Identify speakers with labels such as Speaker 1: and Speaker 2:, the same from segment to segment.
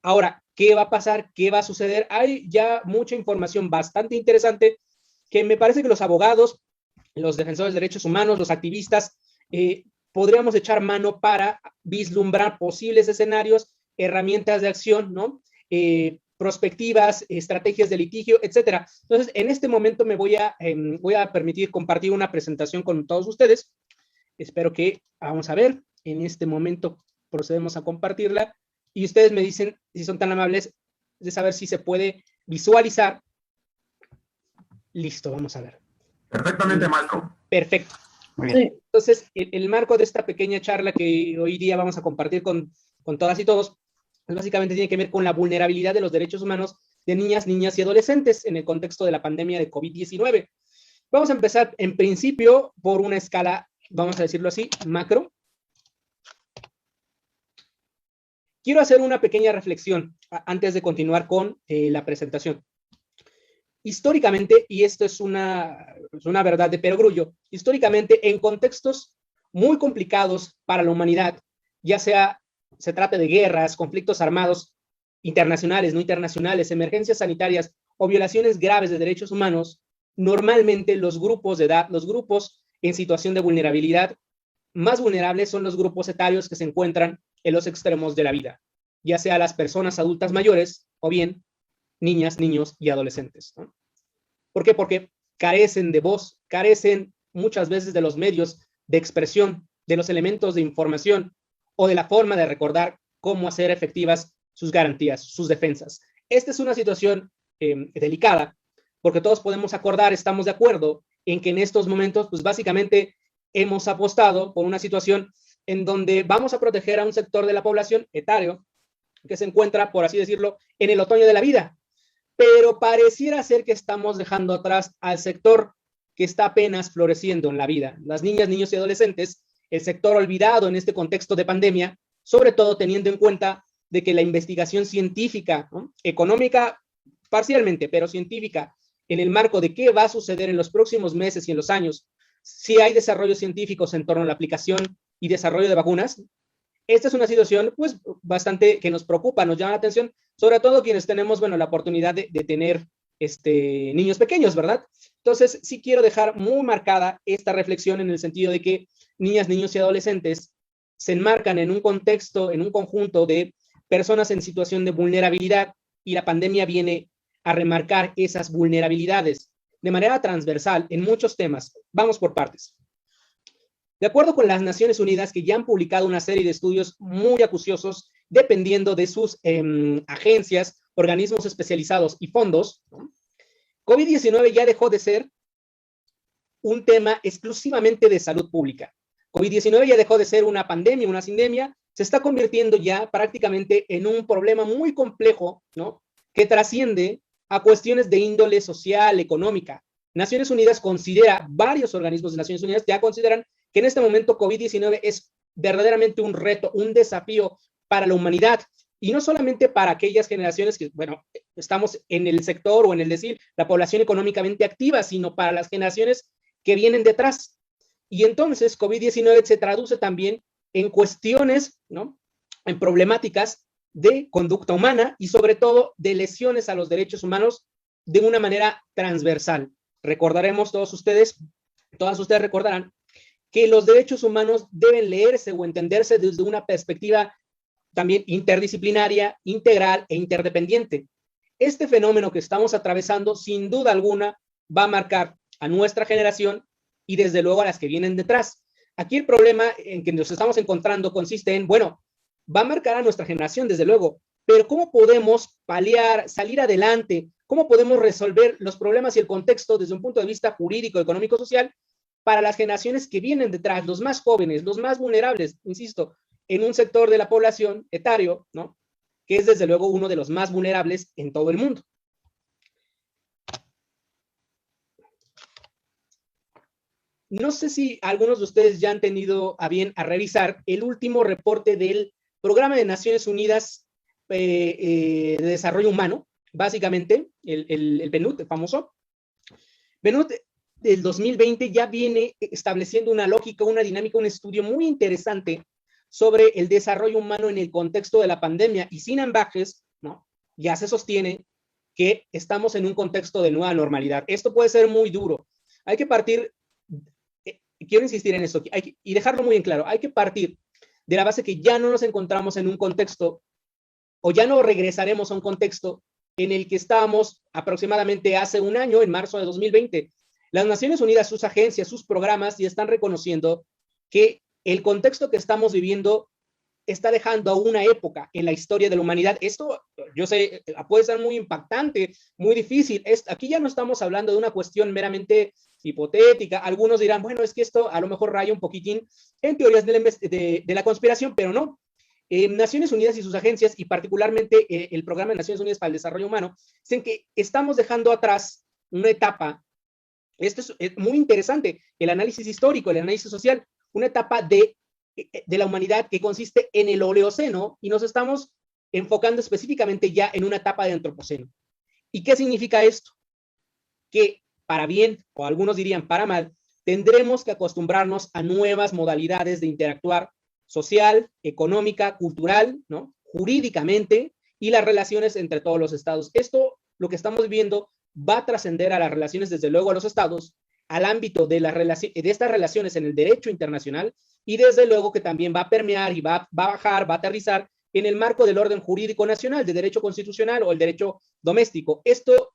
Speaker 1: Ahora, ¿qué va a pasar? ¿Qué va a suceder? Hay ya mucha información bastante interesante que me parece que los abogados, los defensores de derechos humanos, los activistas, podríamos echar mano para vislumbrar posibles escenarios, herramientas de acción, ¿no? Prospectivas, estrategias de litigio, etcétera. Entonces, en este momento voy a permitir compartir una presentación con todos ustedes. Espero que, vamos a ver, en este momento procedemos a compartirla y ustedes me dicen si son tan amables de saber si se puede visualizar. Listo, vamos a ver.
Speaker 2: Perfectamente, maestro.
Speaker 1: Perfecto. Muy bien. Entonces, el marco de esta pequeña charla que hoy día vamos a compartir con todas y todos, básicamente tiene que ver con la vulnerabilidad de los derechos humanos de niñas, niñas y adolescentes en el contexto de la pandemia de COVID-19. Vamos a empezar, en principio, por una escala, vamos a decirlo así, macro. Quiero hacer una pequeña reflexión antes de continuar con la presentación. Históricamente, y esto es una verdad de perogrullo, históricamente en contextos muy complicados para la humanidad, ya sea se trate de guerras, conflictos armados internacionales, no internacionales, emergencias sanitarias o violaciones graves de derechos humanos, normalmente los grupos de edad, los grupos en situación de vulnerabilidad más vulnerables son los grupos etarios que se encuentran en los extremos de la vida, ya sea las personas adultas mayores o bien niñas, niños y adolescentes, ¿no? ¿Por qué? Porque carecen de voz, carecen muchas veces de los medios de expresión, de los elementos de información o de la forma de recordar cómo hacer efectivas sus garantías, sus defensas. Esta es una situación delicada, porque todos podemos acordar, estamos de acuerdo en que en estos momentos, pues básicamente hemos apostado por una situación en donde vamos a proteger a un sector de la población etario que se encuentra, por así decirlo, en el otoño de la vida. Pero pareciera ser que estamos dejando atrás al sector que está apenas floreciendo en la vida. Las niñas, niños y adolescentes, el sector olvidado en este contexto de pandemia, sobre todo teniendo en cuenta de que la investigación científica, ¿no? Económica parcialmente, pero científica, en el marco de qué va a suceder en los próximos meses y en los años, si hay desarrollos científicos en torno a la aplicación y desarrollo de vacunas. Esta es una situación, pues, bastante que nos preocupa, nos llama la atención, sobre todo quienes tenemos, bueno, la oportunidad de tener niños pequeños, ¿verdad? Entonces, sí quiero dejar muy marcada esta reflexión en el sentido de que niñas, niños y adolescentes se enmarcan en un contexto, en un conjunto de personas en situación de vulnerabilidad y la pandemia viene a remarcar esas vulnerabilidades de manera transversal en muchos temas. Vamos por partes. De acuerdo con las Naciones Unidas, que ya han publicado una serie de estudios muy acuciosos, dependiendo de sus agencias, organismos especializados y fondos, ¿no? COVID-19 ya dejó de ser un tema exclusivamente de salud pública. COVID-19 ya dejó de ser una pandemia, una sindemia, se está convirtiendo ya prácticamente en un problema muy complejo, ¿no? Que trasciende a cuestiones de índole social, económica. Naciones Unidas considera, varios organismos de Naciones Unidas ya consideran que en este momento COVID-19 es verdaderamente un reto, un desafío para la humanidad, y no solamente para aquellas generaciones que, bueno, estamos en el sector o en el decir, la población económicamente activa, sino para las generaciones que vienen detrás. Y entonces COVID-19 se traduce también en cuestiones, ¿no? En problemáticas de conducta humana y sobre todo de lesiones a los derechos humanos de una manera transversal. Recordaremos todas ustedes recordarán que los derechos humanos deben leerse o entenderse desde una perspectiva también interdisciplinaria, integral e interdependiente. Este fenómeno que estamos atravesando, sin duda alguna, va a marcar a nuestra generación y desde luego a las que vienen detrás. Aquí el problema en que nos estamos encontrando consiste en, bueno, va a marcar a nuestra generación, desde luego, pero ¿cómo podemos paliar, salir adelante? ¿Cómo podemos resolver los problemas y el contexto desde un punto de vista jurídico, económico, social, para las generaciones que vienen detrás, los más jóvenes, los más vulnerables, insisto, en un sector de la población etario, ¿no? Que es desde luego uno de los más vulnerables en todo el mundo? No sé si algunos de ustedes ya han tenido a bien a revisar el último reporte del Programa de Naciones Unidas de Desarrollo Humano, básicamente, el PNUD, el famoso. PNUD del 2020 ya viene estableciendo una lógica, una dinámica, un estudio muy interesante sobre el desarrollo humano en el contexto de la pandemia y sin ambajes, ya se sostiene que estamos en un contexto de nueva normalidad. Esto puede ser muy duro. Hay que partir, quiero insistir en esto, y dejarlo muy en claro, hay que partir de la base que ya no nos encontramos en un contexto, o ya no regresaremos a un contexto en el que estábamos aproximadamente hace un año, en marzo de 2020. Las Naciones Unidas, sus agencias, sus programas ya están reconociendo que el contexto que estamos viviendo está dejando a una época en la historia de la humanidad. Esto, yo sé, puede ser muy impactante, muy difícil. Aquí ya no estamos hablando de una cuestión meramente hipotética. Algunos dirán, bueno, es que esto a lo mejor raya un poquitín en teorías de la conspiración, pero no. Naciones Unidas y sus agencias, y particularmente el Programa de Naciones Unidas para el Desarrollo Humano, dicen que estamos dejando atrás una etapa. Esto es muy interesante, el análisis histórico, el análisis social, una etapa de la humanidad que consiste en el Oligoceno, y nos estamos enfocando específicamente ya en una etapa de Antropoceno. ¿Y qué significa esto? Que para bien, o algunos dirían para mal, tendremos que acostumbrarnos a nuevas modalidades de interactuar social, económica, cultural, ¿no? Jurídicamente, y las relaciones entre todos los estados. Esto, lo que estamos viviendo, va a trascender a las relaciones, desde luego, a los estados, al ámbito de estas relaciones en el derecho internacional, y desde luego que también va a permear y va a bajar, va a aterrizar en el marco del orden jurídico nacional, de derecho constitucional o el derecho doméstico. Esto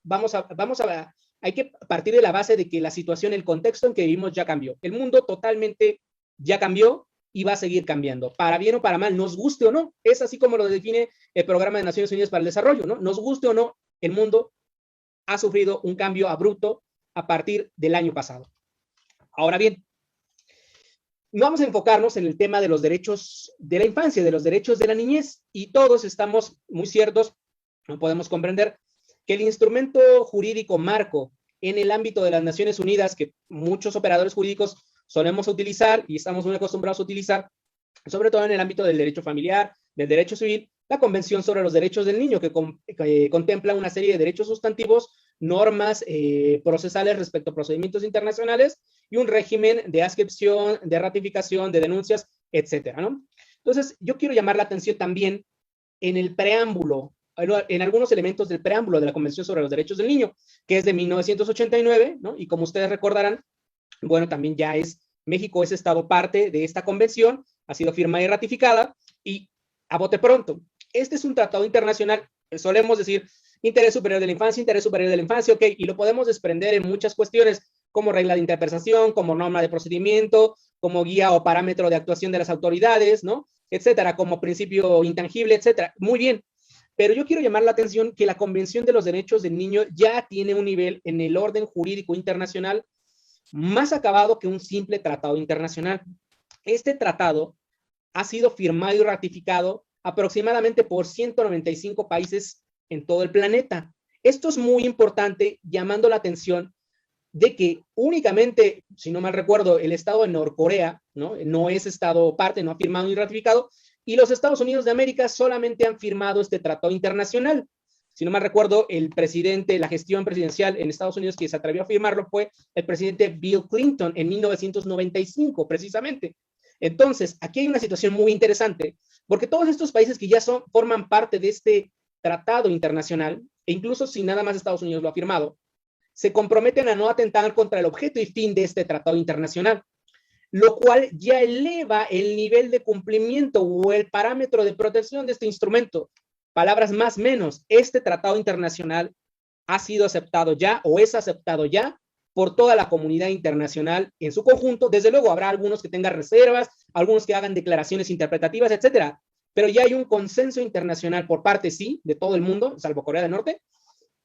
Speaker 1: hay que partir de la base de que la situación, el contexto en que vivimos ya cambió. El mundo totalmente ya cambió y va a seguir cambiando, para bien o para mal, nos guste o no. Es así como lo define el Programa de Naciones Unidas para el Desarrollo, ¿no? Nos guste o no, el mundo ha sufrido un cambio abrupto a partir del año pasado. Ahora bien, vamos a enfocarnos en el tema de los derechos de la infancia, de los derechos de la niñez, y todos estamos muy ciertos, no podemos comprender que el instrumento jurídico marco en el ámbito de las Naciones Unidas, que muchos operadores jurídicos solemos utilizar y estamos muy acostumbrados a utilizar, sobre todo en el ámbito del derecho familiar, del derecho civil, la Convención sobre los Derechos del Niño, que contempla una serie de derechos sustantivos, normas procesales respecto a procedimientos internacionales y un régimen de adscripción, de ratificación, de denuncias, etcétera, ¿no? Entonces, yo quiero llamar la atención también en el preámbulo, en algunos elementos del preámbulo de la Convención sobre los Derechos del Niño, que es de 1989, ¿no? Y como ustedes recordarán, bueno, también ya México es estado parte de esta convención, ha sido firmada y ratificada, y a bote pronto, este es un tratado internacional, solemos decir, interés superior de la infancia, ok, y lo podemos desprender en muchas cuestiones, como regla de interpretación, como norma de procedimiento, como guía o parámetro de actuación de las autoridades, ¿no? Etcétera, como principio intangible, etcétera. Muy bien, pero yo quiero llamar la atención que la Convención de los Derechos del Niño ya tiene un nivel en el orden jurídico internacional más acabado que un simple tratado internacional. Este tratado ha sido firmado y ratificado aproximadamente por 195 países en todo el planeta. Esto es muy importante, llamando la atención de que únicamente, si no mal recuerdo, el estado de Norcorea, no es estado parte, no ha firmado ni ratificado, y los Estados Unidos de América solamente han firmado este tratado internacional. Si no mal recuerdo, el presidente, la gestión presidencial en Estados Unidos que se atrevió a firmarlo fue el presidente Bill Clinton en 1995, precisamente. Entonces, aquí hay una situación muy interesante, porque todos estos países que ya forman parte de este tratado internacional, e incluso si nada más Estados Unidos lo ha firmado, se comprometen a no atentar contra el objeto y fin de este tratado internacional, lo cual ya eleva el nivel de cumplimiento o el parámetro de protección de este instrumento. Palabras más menos, este tratado internacional ha sido aceptado ya o es aceptado ya por toda la comunidad internacional en su conjunto. Desde luego habrá algunos que tengan reservas, algunos que hagan declaraciones interpretativas, etcétera, pero ya hay un consenso internacional por parte, sí, de todo el mundo, salvo Corea del Norte,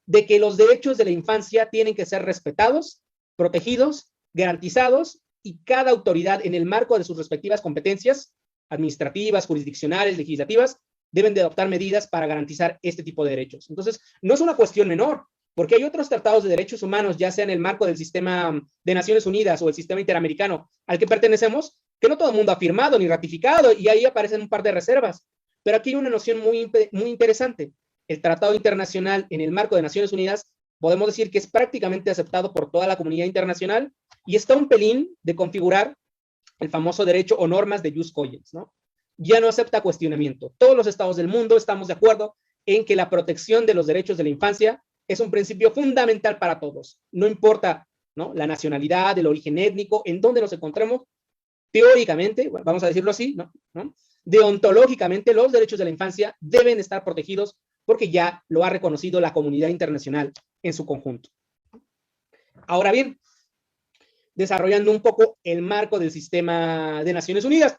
Speaker 1: de que los derechos de la infancia tienen que ser respetados, protegidos, garantizados, y cada autoridad en el marco de sus respectivas competencias administrativas, jurisdiccionales, legislativas, deben de adoptar medidas para garantizar este tipo de derechos. Entonces, no es una cuestión menor, porque hay otros tratados de derechos humanos, ya sea en el marco del sistema de Naciones Unidas o el sistema interamericano al que pertenecemos, que no todo el mundo ha firmado ni ratificado, y ahí aparecen un par de reservas. Pero aquí hay una noción muy interesante. El tratado internacional en el marco de Naciones Unidas, podemos decir que es prácticamente aceptado por toda la comunidad internacional, y está un pelín de configurar el famoso derecho o normas de jus cogens, ¿no? Ya no acepta cuestionamiento. Todos los estados del mundo estamos de acuerdo en que la protección de los derechos de la infancia es un principio fundamental para todos. No importa, ¿no?, la nacionalidad, el origen étnico, en donde nos encontremos, teóricamente, bueno, vamos a decirlo así, ¿no? Deontológicamente, los derechos de la infancia deben estar protegidos porque ya lo ha reconocido la comunidad internacional en su conjunto. Ahora bien, desarrollando un poco el marco del sistema de Naciones Unidas.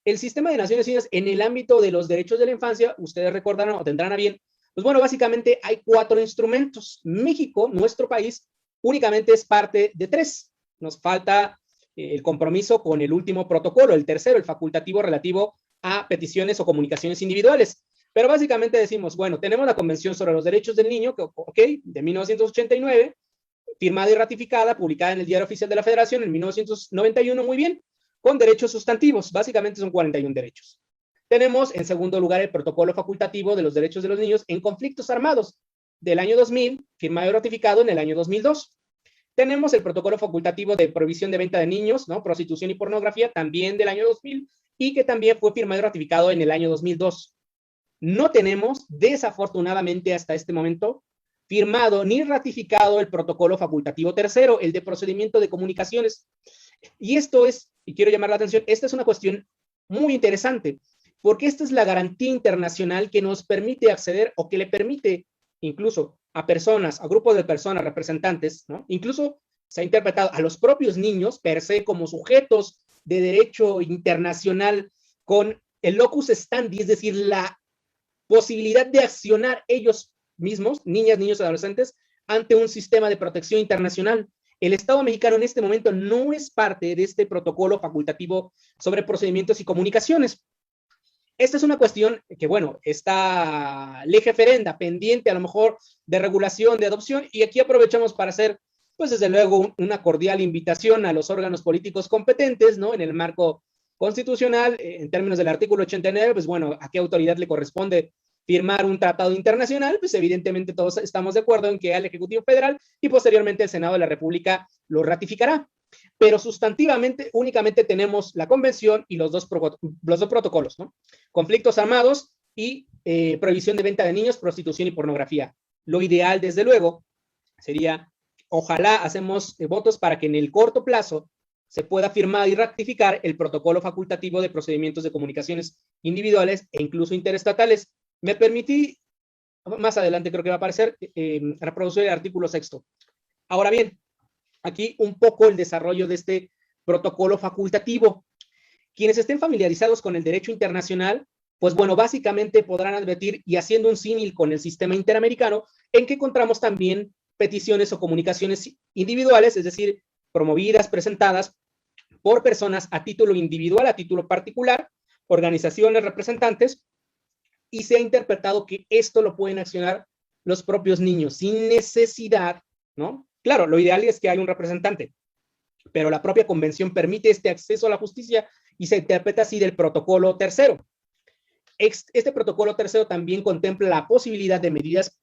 Speaker 1: El sistema de Naciones Unidas en el ámbito de los derechos de la infancia, ustedes recordarán o tendrán a bien, pues bueno, básicamente hay 4 instrumentos. México, nuestro país, únicamente es parte de 3. Nos falta el compromiso con el último protocolo, el tercero, el facultativo relativo a peticiones o comunicaciones individuales. Pero básicamente decimos, bueno, tenemos la Convención sobre los Derechos del Niño, que, ok, de 1989, firmada y ratificada, publicada en el Diario Oficial de la Federación en 1991, muy bien, con derechos sustantivos, básicamente son 41 derechos. Tenemos, en segundo lugar, el protocolo facultativo de los derechos de los niños en conflictos armados del año 2000, firmado y ratificado en el año 2002. Tenemos el protocolo facultativo de prohibición de venta de niños, ¿no?, prostitución y pornografía, también del año 2000, y que también fue firmado y ratificado en el año 2002. No tenemos, desafortunadamente hasta este momento, firmado ni ratificado el protocolo facultativo tercero, el de procedimiento de comunicaciones. Y esto es, y quiero llamar la atención, esta es una cuestión muy interesante, porque esta es la garantía internacional que nos permite acceder o que le permite incluso a personas, a grupos de personas, representantes, ¿no?, incluso se ha interpretado a los propios niños per se como sujetos de derecho internacional con el locus standi, es decir, la posibilidad de accionar ellos mismos, niñas, niños, adolescentes, ante un sistema de protección internacional. El Estado mexicano en este momento no es parte de este protocolo facultativo sobre procedimientos y comunicaciones. Esta es una cuestión que, bueno, está lege ferenda, pendiente a lo mejor de regulación, de adopción, y aquí aprovechamos para hacer, pues desde luego, una cordial invitación a los órganos políticos competentes, ¿no?, en el marco constitucional, en términos del artículo 89, pues bueno, ¿a qué autoridad le corresponde firmar un tratado internacional? Pues evidentemente todos estamos de acuerdo en que al Ejecutivo Federal y posteriormente el Senado de la República lo ratificará. Pero sustantivamente únicamente tenemos la convención y los dos protocolos, ¿no? Conflictos armados y prohibición de venta de niños, prostitución y pornografía. Lo ideal, desde luego, sería, ojalá hacemos votos para que en el corto plazo se pueda firmar y ratificar el protocolo facultativo de procedimientos de comunicaciones individuales e incluso interestatales. Me permití, más adelante creo que va a aparecer, reproducir el artículo 6º. Ahora bien, aquí un poco el desarrollo de este protocolo facultativo. Quienes estén familiarizados con el derecho internacional, pues bueno, básicamente podrán advertir, y haciendo un símil con el sistema interamericano, en que encontramos también peticiones o comunicaciones individuales, es decir, promovidas, presentadas por personas a título individual, a título particular, organizaciones representantes, y se ha interpretado que esto lo pueden accionar los propios niños sin necesidad, ¿no? Claro, lo ideal es que haya un representante, pero la propia convención permite este acceso a la justicia y se interpreta así del protocolo tercero. Este protocolo tercero también contempla la posibilidad de medidas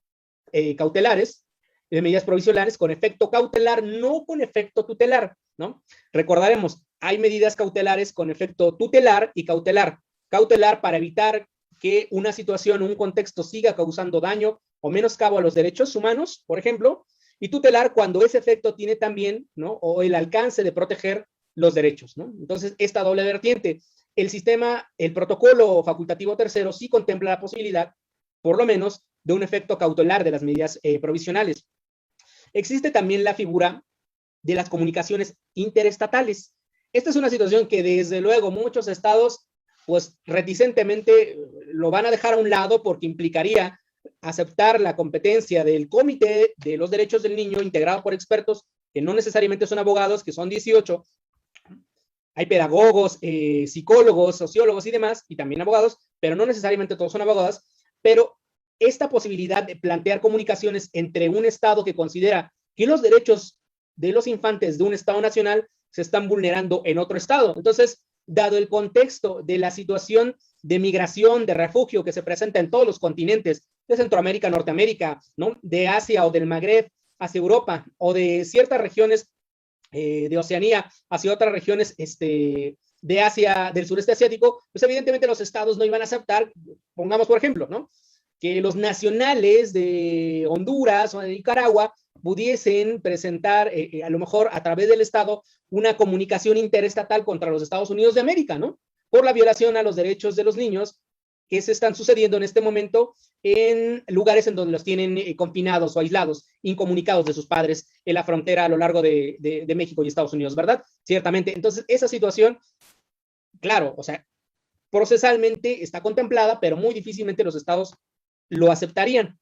Speaker 1: cautelares, de medidas provisionales con efecto cautelar, no con efecto tutelar, ¿no? Recordaremos, hay medidas cautelares con efecto tutelar y cautelar. Cautelar para evitar que una situación o un contexto siga causando daño o menoscabo a los derechos humanos, por ejemplo, y tutelar cuando ese efecto tiene también, ¿no?, o el alcance de proteger los derechos, ¿no? Entonces, esta doble vertiente. El sistema, el protocolo facultativo tercero sí contempla la posibilidad, por lo menos, de un efecto cautelar de las medidas provisionales. Existe también la figura de las comunicaciones interestatales. Esta es una situación que, desde luego, muchos estados, pues, reticentemente lo van a dejar a un lado porque implicaría aceptar la competencia del Comité de los Derechos del Niño, integrado por expertos que no necesariamente son abogados, que son 18. Hay pedagogos, psicólogos, sociólogos y demás, y también abogados, pero no necesariamente todos son abogados. Pero esta posibilidad de plantear comunicaciones entre un Estado que considera que los derechos de los infantes de un Estado nacional se están vulnerando en otro Estado. Entonces, dado el contexto de la situación de migración, de refugio que se presenta en todos los continentes, de Centroamérica, Norteamérica, ¿no?, de Asia o del Magreb hacia Europa, o de ciertas regiones de Oceanía hacia otras regiones de Asia, del sureste asiático, pues evidentemente los estados no iban a aceptar, pongamos por ejemplo, ¿no?, que los nacionales de Honduras o de Nicaragua pudiesen presentar, a lo mejor a través del Estado, una comunicación interestatal contra los Estados Unidos de América, ¿no? Por la violación a los derechos de los niños que se están sucediendo en este momento en lugares en donde los tienen confinados o aislados, incomunicados de sus padres en la frontera a lo largo de México y Estados Unidos, ¿verdad? Ciertamente. Entonces, esa situación, claro, o sea, procesalmente está contemplada, pero muy difícilmente los estados lo aceptarían.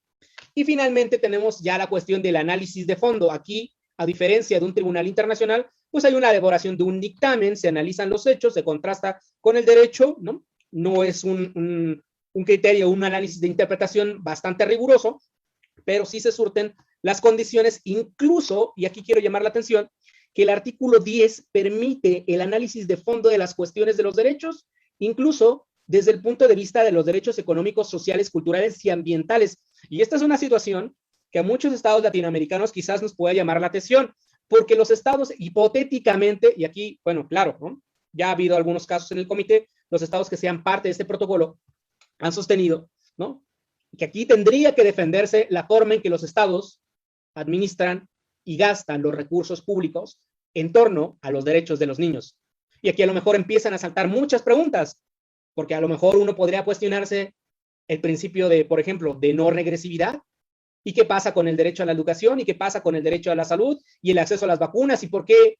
Speaker 1: Y finalmente tenemos ya la cuestión del análisis de fondo. Aquí, a diferencia de un tribunal internacional, pues hay una elaboración de un dictamen, se analizan los hechos, se contrasta con el derecho, ¿no? No es un criterio, un análisis de interpretación bastante riguroso, pero sí se surten las condiciones, incluso, y aquí quiero llamar la atención, que el artículo 10 permite el análisis de fondo de las cuestiones de los derechos, incluso desde el punto de vista de los derechos económicos, sociales, culturales y ambientales. Y esta es una situación que a muchos estados latinoamericanos quizás nos pueda llamar la atención, porque los estados hipotéticamente, y aquí, bueno, claro, ¿no? Ya ha habido algunos casos en el comité, los estados que sean parte de este protocolo han sostenido, ¿no? Que aquí tendría que defenderse la forma en que los estados administran y gastan los recursos públicos en torno a los derechos de los niños. Y aquí a lo mejor empiezan a saltar muchas preguntas, porque a lo mejor uno podría cuestionarse el principio de, por ejemplo, de no regresividad, y qué pasa con el derecho a la educación, y qué pasa con el derecho a la salud, y el acceso a las vacunas, y por qué,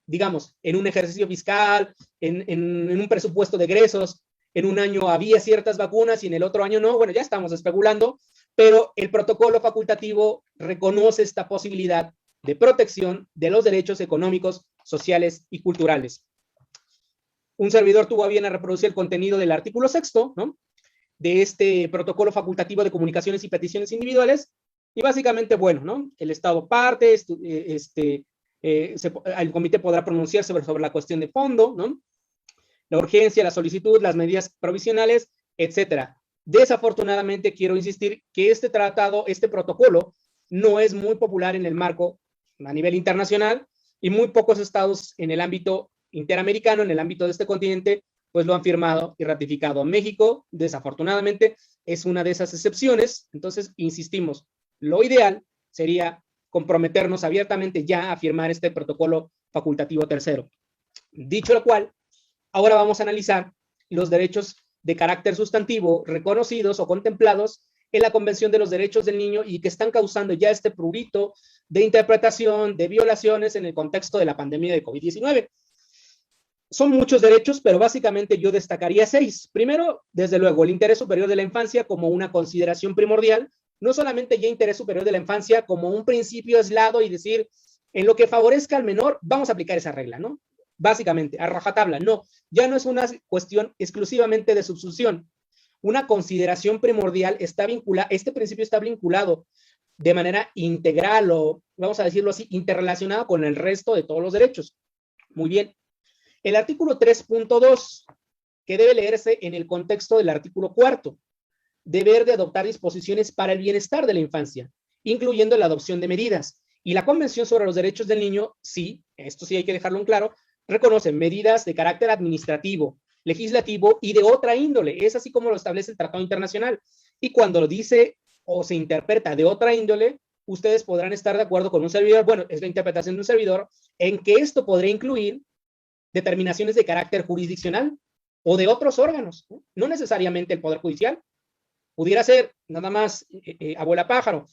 Speaker 1: digamos, en un ejercicio fiscal, en un presupuesto de egresos, en un año había ciertas vacunas y en el otro año no. Bueno, ya estamos especulando, pero el protocolo facultativo reconoce esta posibilidad de protección de los derechos económicos, sociales y culturales. Un servidor tuvo a bien a reproducir el contenido del artículo 6, ¿no? De este protocolo facultativo de comunicaciones y peticiones individuales, y básicamente, bueno, ¿no? El Estado parte, el comité podrá pronunciarse sobre la cuestión de fondo, ¿no? La urgencia, la solicitud, las medidas provisionales, etcétera. Desafortunadamente, quiero insistir que este tratado, este protocolo, no es muy popular en el marco a nivel internacional, y muy pocos estados en el ámbito interamericano, en el ámbito de este continente, pues lo han firmado y ratificado. México, desafortunadamente, es una de esas excepciones. Entonces, insistimos, lo ideal sería comprometernos abiertamente ya a firmar este protocolo facultativo tercero. Dicho lo cual, ahora vamos a analizar los derechos de carácter sustantivo reconocidos o contemplados en la Convención de los Derechos del Niño y que están causando ya este prurito de interpretación, de violaciones en el contexto de la pandemia de COVID-19. Son muchos derechos, pero básicamente yo destacaría 6. Primero, desde luego, el interés superior de la infancia como una consideración primordial, no solamente ya interés superior de la infancia como un principio aislado y decir, en lo que favorezca al menor, vamos a aplicar esa regla, ¿no? Básicamente, a rajatabla, no, ya no es una cuestión exclusivamente de subsunción. Una consideración primordial está vinculada, este principio está vinculado de manera integral o, vamos a decirlo así, interrelacionado con el resto de todos los derechos. Muy bien. El artículo 3.2, que debe leerse en el contexto del artículo 4, deber de adoptar disposiciones para el bienestar de la infancia, incluyendo la adopción de medidas. Y la Convención sobre los Derechos del Niño, sí, esto sí hay que dejarlo en claro, reconoce medidas de carácter administrativo, legislativo y de otra índole. Es así como lo establece el Tratado Internacional. Y cuando lo dice o se interpreta de otra índole, ustedes podrán estar de acuerdo con un servidor, bueno, es la interpretación de un servidor, en que esto podría incluir determinaciones de carácter jurisdiccional o de otros órganos, no necesariamente el Poder Judicial. Pudiera ser, nada más, abuela pájaro,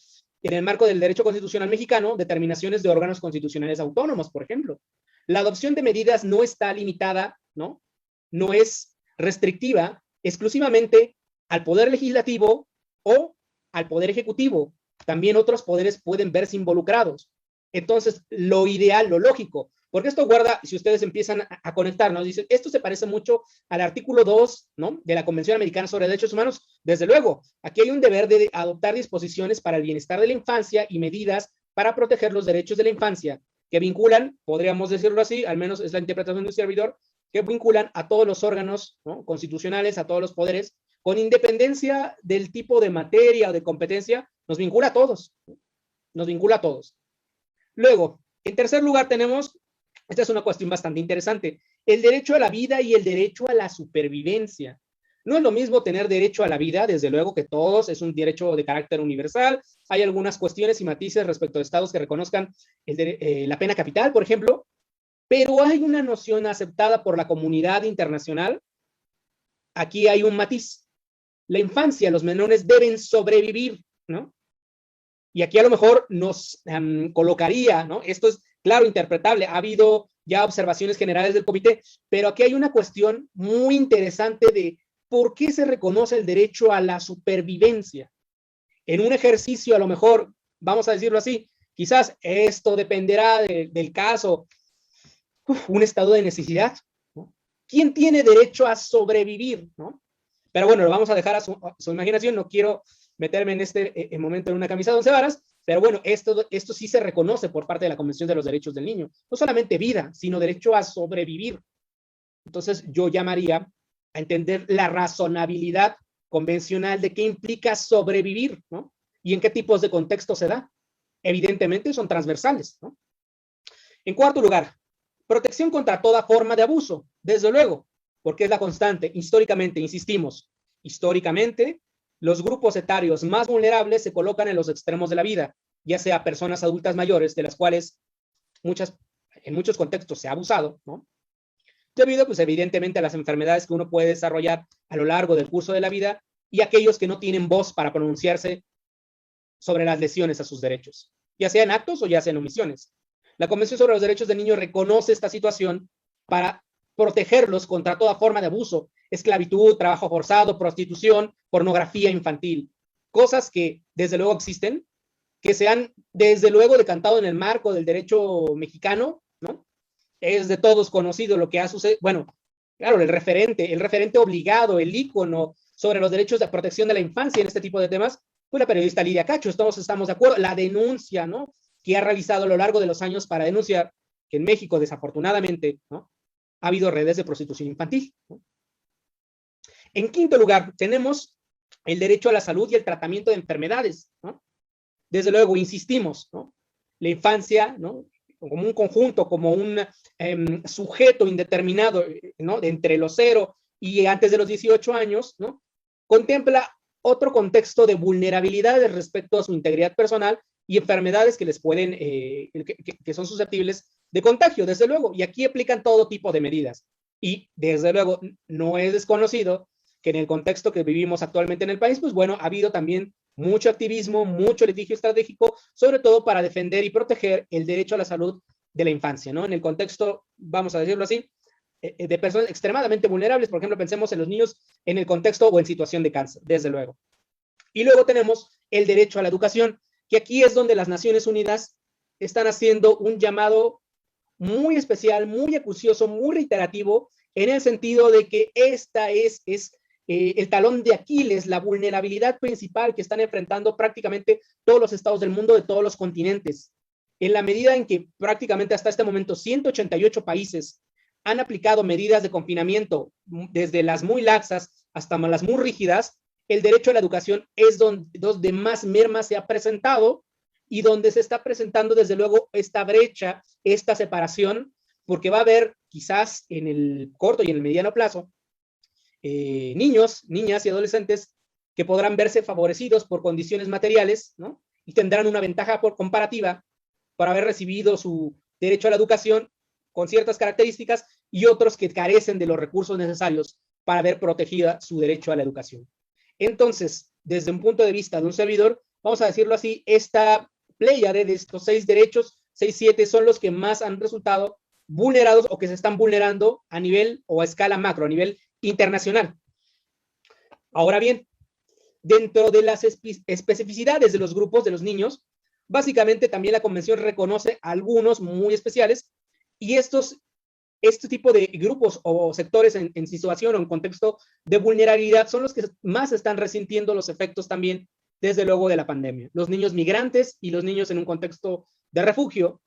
Speaker 1: en el marco del derecho constitucional mexicano, determinaciones de órganos constitucionales autónomos, por ejemplo. La adopción de medidas no está limitada, ¿no? No es restrictiva exclusivamente al Poder Legislativo o al Poder Ejecutivo. También otros poderes pueden verse involucrados. Entonces, lo ideal, lo lógico, porque esto guarda, si ustedes empiezan a conectar, ¿no? Dicen, esto se parece mucho al artículo 2, ¿no? De la Convención Americana sobre Derechos Humanos. Desde luego, aquí hay un deber de adoptar disposiciones para el bienestar de la infancia y medidas para proteger los derechos de la infancia, que vinculan, podríamos decirlo así, al menos es la interpretación de un servidor, que vinculan a todos los órganos, ¿no? Constitucionales, a todos los poderes, con independencia del tipo de materia o de competencia, nos vincula a todos, ¿no? Nos vincula a todos. Luego, en tercer lugar tenemos, esta es una cuestión bastante interesante, el derecho a la vida y el derecho a la supervivencia. No es lo mismo tener derecho a la vida, desde luego que todos, es un derecho de carácter universal. Hay algunas cuestiones y matices respecto a estados que reconozcan la pena capital, por ejemplo, pero hay una noción aceptada por la comunidad internacional. Aquí hay un matiz. La infancia, los menores deben sobrevivir, ¿no? Y aquí a lo mejor nos colocaría, ¿no? Esto es, claro, interpretable. Ha habido ya observaciones generales del comité, pero aquí hay una cuestión muy interesante de por qué se reconoce el derecho a la supervivencia. En un ejercicio, a lo mejor, vamos a decirlo así, quizás esto dependerá del caso, un estado de necesidad, ¿no? ¿Quién tiene derecho a sobrevivir, ¿no? Pero bueno, lo vamos a dejar a su imaginación, no quiero meterme en este momento en una camisa de 11 varas, pero bueno, esto sí se reconoce por parte de la Convención de los Derechos del Niño. No solamente vida, sino derecho a sobrevivir. Entonces, yo llamaría a entender la razonabilidad convencional de qué implica sobrevivir, ¿no? Y en qué tipos de contexto se da. Evidentemente son transversales, ¿no? En cuarto lugar, protección contra toda forma de abuso, desde luego, porque es la constante. Históricamente, insistimos, históricamente, los grupos etarios más vulnerables se colocan en los extremos de la vida, ya sea personas adultas mayores, de las cuales en muchos contextos se ha abusado, ¿no? Debido, pues, evidentemente a las enfermedades que uno puede desarrollar a lo largo del curso de la vida y aquellos que no tienen voz para pronunciarse sobre las lesiones a sus derechos, ya sea en actos o ya sea en omisiones. La Convención sobre los Derechos del Niño reconoce esta situación para protegerlos contra toda forma de abuso, esclavitud, trabajo forzado, prostitución, pornografía infantil, cosas que desde luego existen, que se han desde luego decantado en el marco del derecho mexicano, ¿no? Es de todos conocido lo que ha sucedido. Bueno, claro, el referente obligado, el ícono sobre los derechos de protección de la infancia en este tipo de temas, pues la periodista Lidia Cacho, todos estamos de acuerdo, la denuncia, ¿no?, que ha realizado a lo largo de los años para denunciar que en México, desafortunadamente, ¿no?, ha habido redes de prostitución infantil, ¿no? En quinto lugar, tenemos el derecho a la salud y el tratamiento de enfermedades, ¿no? Desde luego, insistimos, ¿no?, la infancia, ¿no?, como un conjunto, como un sujeto indeterminado, ¿no?, de entre los 0 y antes de los 18 años, ¿no?, contempla otro contexto de vulnerabilidades respecto a su integridad personal y enfermedades que les pueden, que son susceptibles de contagio, desde luego, y aquí aplican todo tipo de medidas. Y desde luego, no es desconocido que en el contexto que vivimos actualmente en el país, pues bueno, ha habido también mucho activismo, mucho litigio estratégico, sobre todo para defender y proteger el derecho a la salud de la infancia, ¿no? En el contexto, vamos a decirlo así, de personas extremadamente vulnerables, por ejemplo, pensemos en los niños en el contexto o en situación de cáncer, desde luego. Y luego tenemos el derecho a la educación, que aquí es donde las Naciones Unidas están haciendo un llamado muy especial, muy acucioso, muy reiterativo, en el sentido de que esta es el talón de Aquiles, la vulnerabilidad principal que están enfrentando prácticamente todos los estados del mundo, de todos los continentes. En la medida en que prácticamente hasta este momento 188 países han aplicado medidas de confinamiento, desde las muy laxas hasta las muy rígidas, el derecho a la educación es donde más merma se ha presentado y donde se está presentando desde luego esta brecha, esta separación, porque va a haber quizás en el corto y en el mediano plazo niños, niñas y adolescentes que podrán verse favorecidos por condiciones materiales, ¿no?, y tendrán una ventaja por comparativa por haber recibido su derecho a la educación con ciertas características y otros que carecen de los recursos necesarios para ver protegida su derecho a la educación. Entonces, desde un punto de vista de un servidor, vamos a decirlo así, esta pléyade de estos 6 derechos, 6, 7, son los que más han resultado vulnerados o que se están vulnerando a nivel o a escala macro, a nivel internacional. Ahora bien, dentro de las especificidades de los grupos de los niños, básicamente también la Convención reconoce algunos muy especiales y este tipo de grupos o sectores en situación o en contexto de vulnerabilidad son los que más están resintiendo los efectos también, desde luego, de la pandemia. Los niños migrantes y los niños en un contexto de refugio,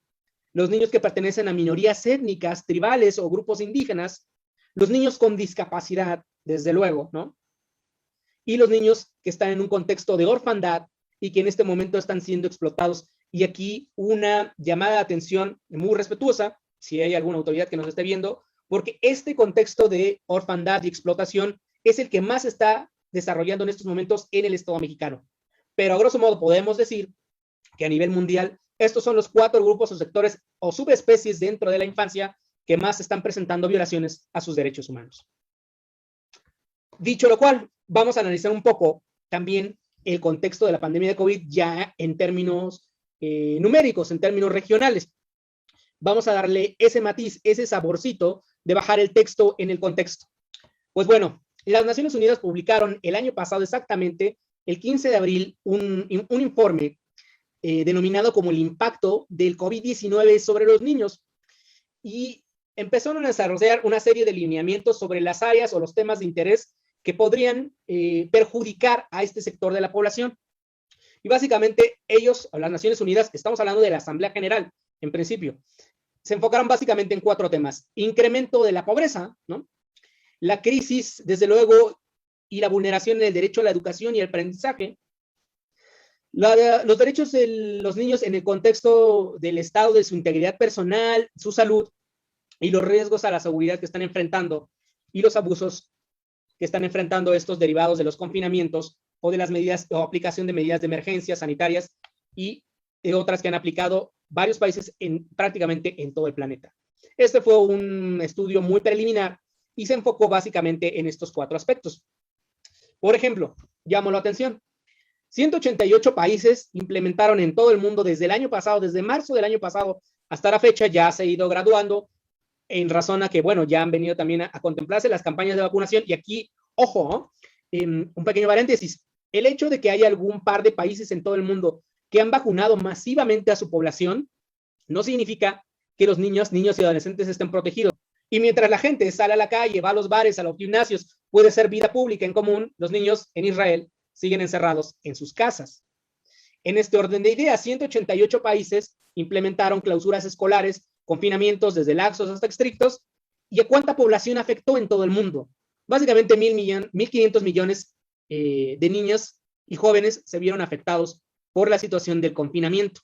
Speaker 1: los niños que pertenecen a minorías étnicas, tribales o grupos indígenas, los niños con discapacidad, desde luego, ¿no?, y los niños que están en un contexto de orfandad y que en este momento están siendo explotados. Y aquí una llamada de atención muy respetuosa, si hay alguna autoridad que nos esté viendo, porque este contexto de orfandad y explotación es el que más está desarrollando en estos momentos en el Estado mexicano. Pero a grosso modo podemos decir que a nivel mundial estos son los 4 grupos o sectores o subespecies dentro de la infancia que más están presentando violaciones a sus derechos humanos. Dicho lo cual, vamos a analizar un poco también el contexto de la pandemia de COVID ya en términos numéricos, en términos regionales. Vamos a darle ese matiz, ese saborcito de bajar el texto en el contexto. Pues bueno, las Naciones Unidas publicaron el año pasado exactamente, el 15 de abril, un informe denominado como el impacto del COVID-19 sobre los niños, y empezaron a desarrollar una serie de lineamientos sobre las áreas o los temas de interés que podrían perjudicar a este sector de la población. Y básicamente ellos, las Naciones Unidas, estamos hablando de la Asamblea General, en principio, se enfocaron básicamente en 4 temas: incremento de la pobreza, ¿no?, la crisis, desde luego, y la vulneración del derecho a la educación y el aprendizaje, los derechos de los niños en el contexto del estado de su integridad personal, su salud y los riesgos a la seguridad que están enfrentando y los abusos que están enfrentando estos derivados de los confinamientos o de las medidas o aplicación de medidas de emergencia sanitarias y otras que han aplicado varios países prácticamente en todo el planeta. Este fue un estudio muy preliminar y se enfocó básicamente en estos 4 aspectos. Por ejemplo, llamó la atención: 188 países implementaron en todo el mundo desde el año pasado, desde marzo del año pasado hasta la fecha. Ya se ha ido graduando en razón a que, bueno, ya han venido también a contemplarse las campañas de vacunación. Y aquí, ojo, un pequeño paréntesis: el hecho de que haya algún par de países en todo el mundo que han vacunado masivamente a su población no significa que los niños y adolescentes estén protegidos. Y mientras la gente sale a la calle, va a los bares, a los gimnasios, puede ser vida pública en común, los niños en Israel siguen encerrados en sus casas. En este orden de ideas, 188 países implementaron clausuras escolares, confinamientos desde laxos hasta estrictos. ¿Y a cuánta población afectó en todo el mundo? Básicamente 1.500 millones de niños y jóvenes se vieron afectados por la situación del confinamiento.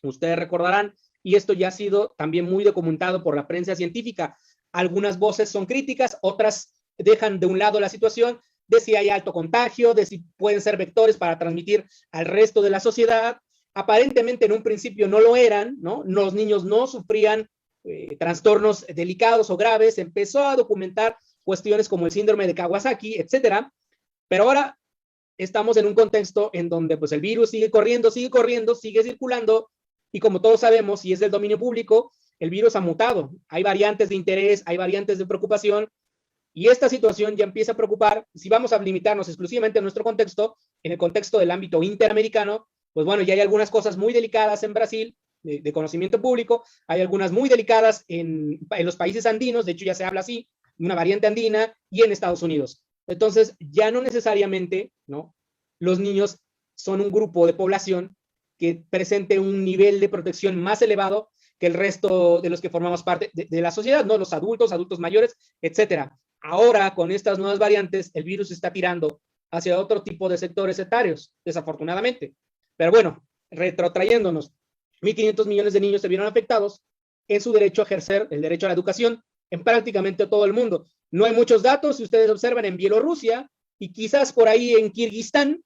Speaker 1: Ustedes recordarán, y esto ya ha sido también muy documentado por la prensa científica, algunas voces son críticas, otras dejan de un lado la situación de si hay alto contagio, de si pueden ser vectores para transmitir al resto de la sociedad. Aparentemente en un principio no lo eran, ¿no? Los niños no sufrían trastornos delicados o graves. Empezó a documentar cuestiones como el síndrome de Kawasaki, etcétera. Pero ahora estamos en un contexto en donde pues el virus sigue corriendo, sigue circulando, y como todos sabemos, y es del dominio público, el virus ha mutado. Hay variantes de interés, hay variantes de preocupación, y esta situación ya empieza a preocupar. Si vamos a limitarnos exclusivamente a nuestro contexto, en el contexto del ámbito interamericano, pues bueno, ya hay algunas cosas muy delicadas en Brasil, de conocimiento público, hay algunas muy delicadas en los países andinos, de hecho ya se habla así, una variante andina, y en Estados Unidos. Entonces, ya no necesariamente, ¿no?, los niños son un grupo de población que presente un nivel de protección más elevado que el resto de los que formamos parte de la sociedad, ¿no?, los adultos mayores, etcétera. Ahora, con estas nuevas variantes, el virus está tirando hacia otro tipo de sectores etarios, desafortunadamente. Pero bueno, retrotrayéndonos, 1.500 millones de niños se vieron afectados en su derecho a ejercer el derecho a la educación en prácticamente todo el mundo. No hay muchos datos, si ustedes observan, en Bielorrusia y quizás por ahí en Kirguistán,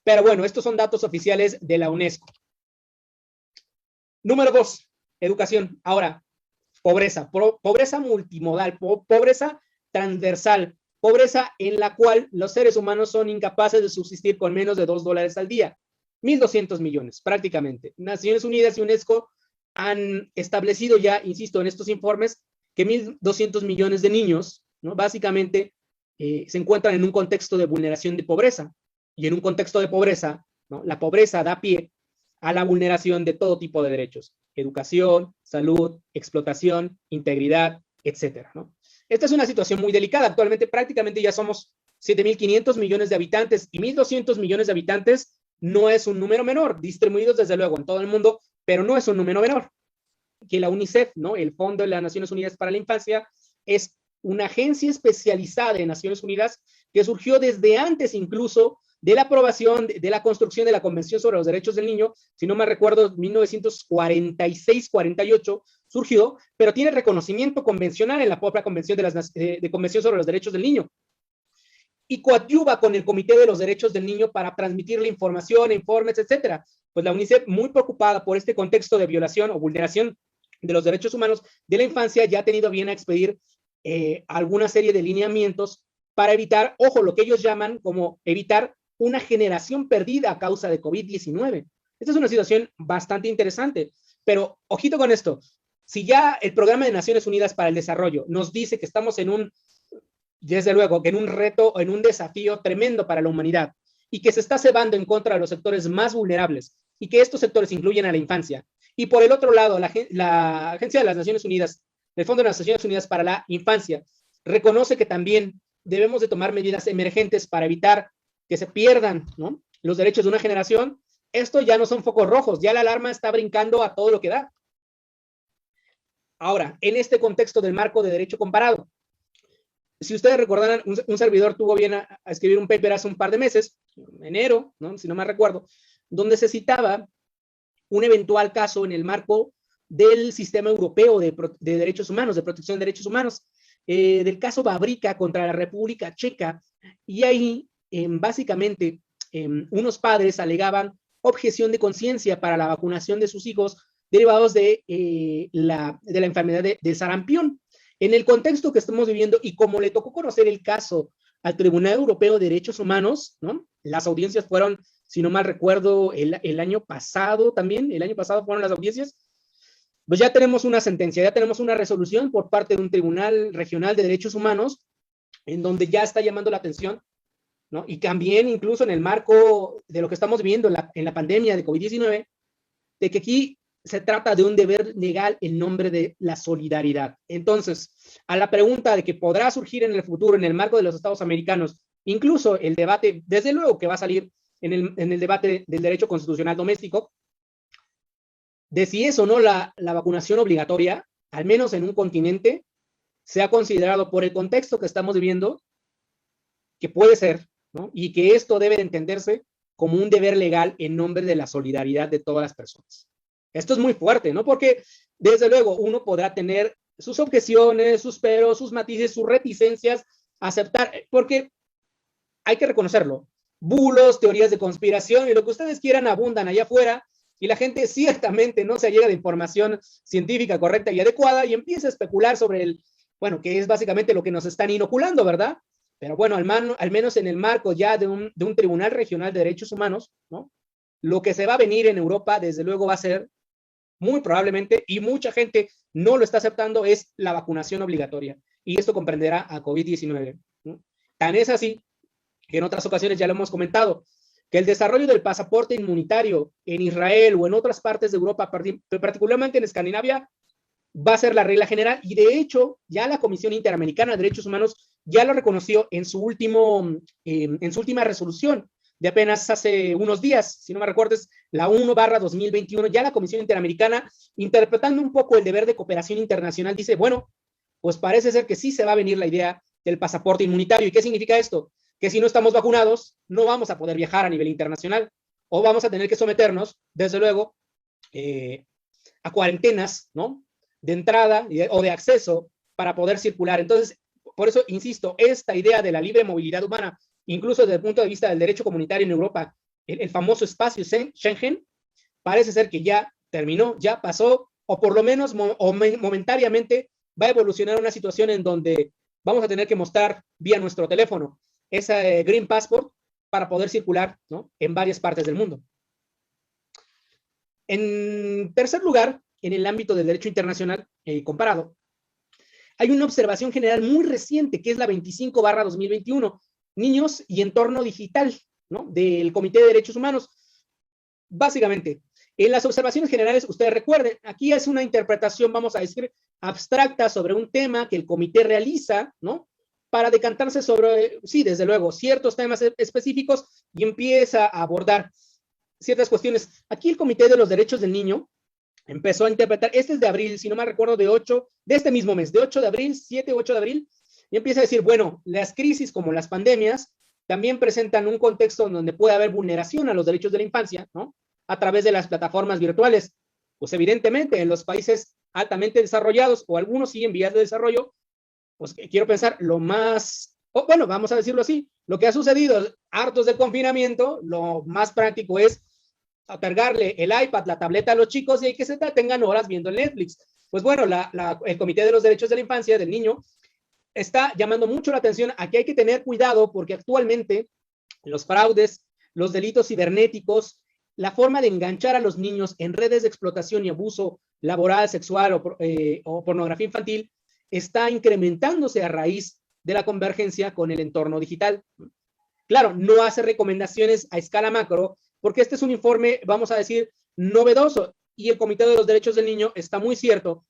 Speaker 1: pero bueno, estos son datos oficiales de la UNESCO. Número 2, educación. Ahora, pobreza, pobreza multimodal, pobreza transversal, pobreza en la cual los seres humanos son incapaces de subsistir con menos de $2 al día. 1.200 millones, prácticamente. Naciones Unidas y UNESCO han establecido ya, insisto, en estos informes, que 1.200 millones de niños, ¿no?, básicamente se encuentran en un contexto de vulneración de pobreza. Y en un contexto de pobreza, ¿no?, la pobreza da pie a la vulneración de todo tipo de derechos: educación, salud, explotación, integridad, etcétera, ¿no? Esta es una situación muy delicada. Actualmente prácticamente ya somos 7.500 millones de habitantes, y 1.200 millones de habitantes no es un número menor, distribuidos desde luego en todo el mundo, pero no es un número menor. Que la UNICEF, ¿no?, el Fondo de las Naciones Unidas para la Infancia, es una agencia especializada de Naciones Unidas que surgió desde antes incluso de la aprobación, de la construcción de la Convención sobre los Derechos del Niño. Si no me recuerdo, 1946-48 surgió, pero tiene reconocimiento convencional en la propia Convención, Convención sobre los Derechos del Niño. y coadyuva con el Comité de los Derechos del Niño para transmitirle información, informes, etcétera. Pues la UNICEF, muy preocupada por este contexto de violación o vulneración de los derechos humanos de la infancia, ya ha tenido bien a expedir alguna serie de lineamientos para evitar, ojo, lo que ellos llaman como evitar una generación perdida a causa de COVID-19. Esta es una situación bastante interesante, pero ojito con esto. Si ya el Programa de Naciones Unidas para el Desarrollo nos dice que estamos en un, desde luego, que en un reto, en un desafío tremendo para la humanidad y que se está cebando en contra de los sectores más vulnerables y que estos sectores incluyen a la infancia. Y por el otro lado, la Agencia de las Naciones Unidas, el Fondo de las Naciones Unidas para la Infancia, reconoce que también debemos de tomar medidas emergentes para evitar que se pierdan, ¿no?, los derechos de una generación. Esto ya no son focos rojos, ya la alarma está brincando a todo lo que da. Ahora, en este contexto del marco de derecho comparado, si ustedes recordarán, un servidor tuvo bien a escribir un paper hace un par de meses, en enero, ¿no?, si no me recuerdo, donde se citaba un eventual caso en el marco del sistema europeo de derechos humanos, de protección de derechos humanos, del caso Babrika contra la República Checa, y ahí básicamente unos padres alegaban objeción de conciencia para la vacunación de sus hijos derivados de la enfermedad de sarampión. En el contexto que estamos viviendo y como le tocó conocer el caso al Tribunal Europeo de Derechos Humanos, ¿no?, las audiencias fueron, si no mal recuerdo, el año pasado también, el año pasado fueron las audiencias, pues ya tenemos una sentencia, ya tenemos una resolución por parte de un tribunal regional de derechos humanos en donde ya está llamando la atención, ¿no?, y también incluso en el marco de lo que estamos viendo en la pandemia de COVID-19, de que aquí se trata de un deber legal en nombre de la solidaridad. Entonces, a la pregunta de que podrá surgir en el futuro en el marco de los Estados americanos, incluso el debate, desde luego que va a salir en el debate del derecho constitucional doméstico, de si es o no la vacunación obligatoria, al menos en un continente, se ha considerado por el contexto que estamos viviendo que puede ser, ¿no?, y que esto debe de entenderse como un deber legal en nombre de la solidaridad de todas las personas. Esto es muy fuerte, ¿no? Porque, desde luego, uno podrá tener sus objeciones, sus peros, sus matices, sus reticencias, aceptar, porque hay que reconocerlo. Bulos, teorías de conspiración y lo que ustedes quieran abundan allá afuera y la gente ciertamente no se llega de información científica correcta y adecuada y empieza a especular sobre el, bueno, que es básicamente lo que nos están inoculando, ¿verdad? Pero bueno, al menos en el marco ya de un tribunal regional de derechos humanos, ¿no?, lo que se va a venir en Europa, desde luego, va a ser muy probablemente, y mucha gente no lo está aceptando, es la vacunación obligatoria. Y esto comprenderá a COVID-19, ¿no? Tan es así que en otras ocasiones ya lo hemos comentado, que el desarrollo del pasaporte inmunitario en Israel o en otras partes de Europa, particularmente en Escandinavia, va a ser la regla general. Y de hecho, ya la Comisión Interamericana de Derechos Humanos ya lo reconoció en su última resolución de apenas hace unos días, si no me recuerdo, es la 1/2021, ya la Comisión Interamericana, interpretando un poco el deber de cooperación internacional, dice, bueno, pues parece ser que sí se va a venir la idea del pasaporte inmunitario. ¿Y qué significa esto? Que si no estamos vacunados, no vamos a poder viajar a nivel internacional, o vamos a tener que someternos, desde luego, a cuarentenas, ¿no?, de entrada o de acceso para poder circular. Entonces, por eso, insisto, esta idea de la libre movilidad humana, incluso desde el punto de vista del derecho comunitario en Europa, el famoso espacio Schengen, parece ser que ya terminó, ya pasó, o por lo menos momentáneamente va a evolucionar una situación en donde vamos a tener que mostrar vía nuestro teléfono esa Green Passport para poder circular, ¿no?, en varias partes del mundo. En tercer lugar, en el ámbito del derecho internacional comparado, hay una observación general muy reciente, que es la 25/2021, Niños y Entorno Digital, ¿no?, del Comité de Derechos Humanos. Básicamente, en las observaciones generales, ustedes recuerden, aquí es una interpretación, vamos a decir, abstracta sobre un tema que el comité realiza, ¿no?, para decantarse sobre, sí, desde luego, ciertos temas específicos y empieza a abordar ciertas cuestiones. Aquí el Comité de los Derechos del Niño empezó a interpretar, este es de abril, si no me recuerdo, de este mismo mes, de 8 de abril, 7, 8 de abril, y empieza a decir, bueno, las crisis como las pandemias también presentan un contexto en donde puede haber vulneración a los derechos de la infancia, ¿no?, a través de las plataformas virtuales. Pues evidentemente en los países altamente desarrollados o algunos sí en vías de desarrollo, pues quiero pensar, lo más O bueno, vamos a decirlo así, lo que ha sucedido, hartos del confinamiento, lo más práctico es otorgarle el iPad, la tableta a los chicos y que se tengan horas viendo el Netflix. Pues bueno, el Comité de los Derechos de la Infancia, del Niño, está llamando mucho la atención a que hay que tener cuidado porque actualmente los fraudes, los delitos cibernéticos, la forma de enganchar a los niños en redes de explotación y abuso laboral, sexual o pornografía infantil está incrementándose a raíz de la convergencia con el entorno digital. Claro, no hace recomendaciones a escala macro, porque este es un informe, vamos a decir, novedoso, y el Comité de los Derechos del Niño está muy cierto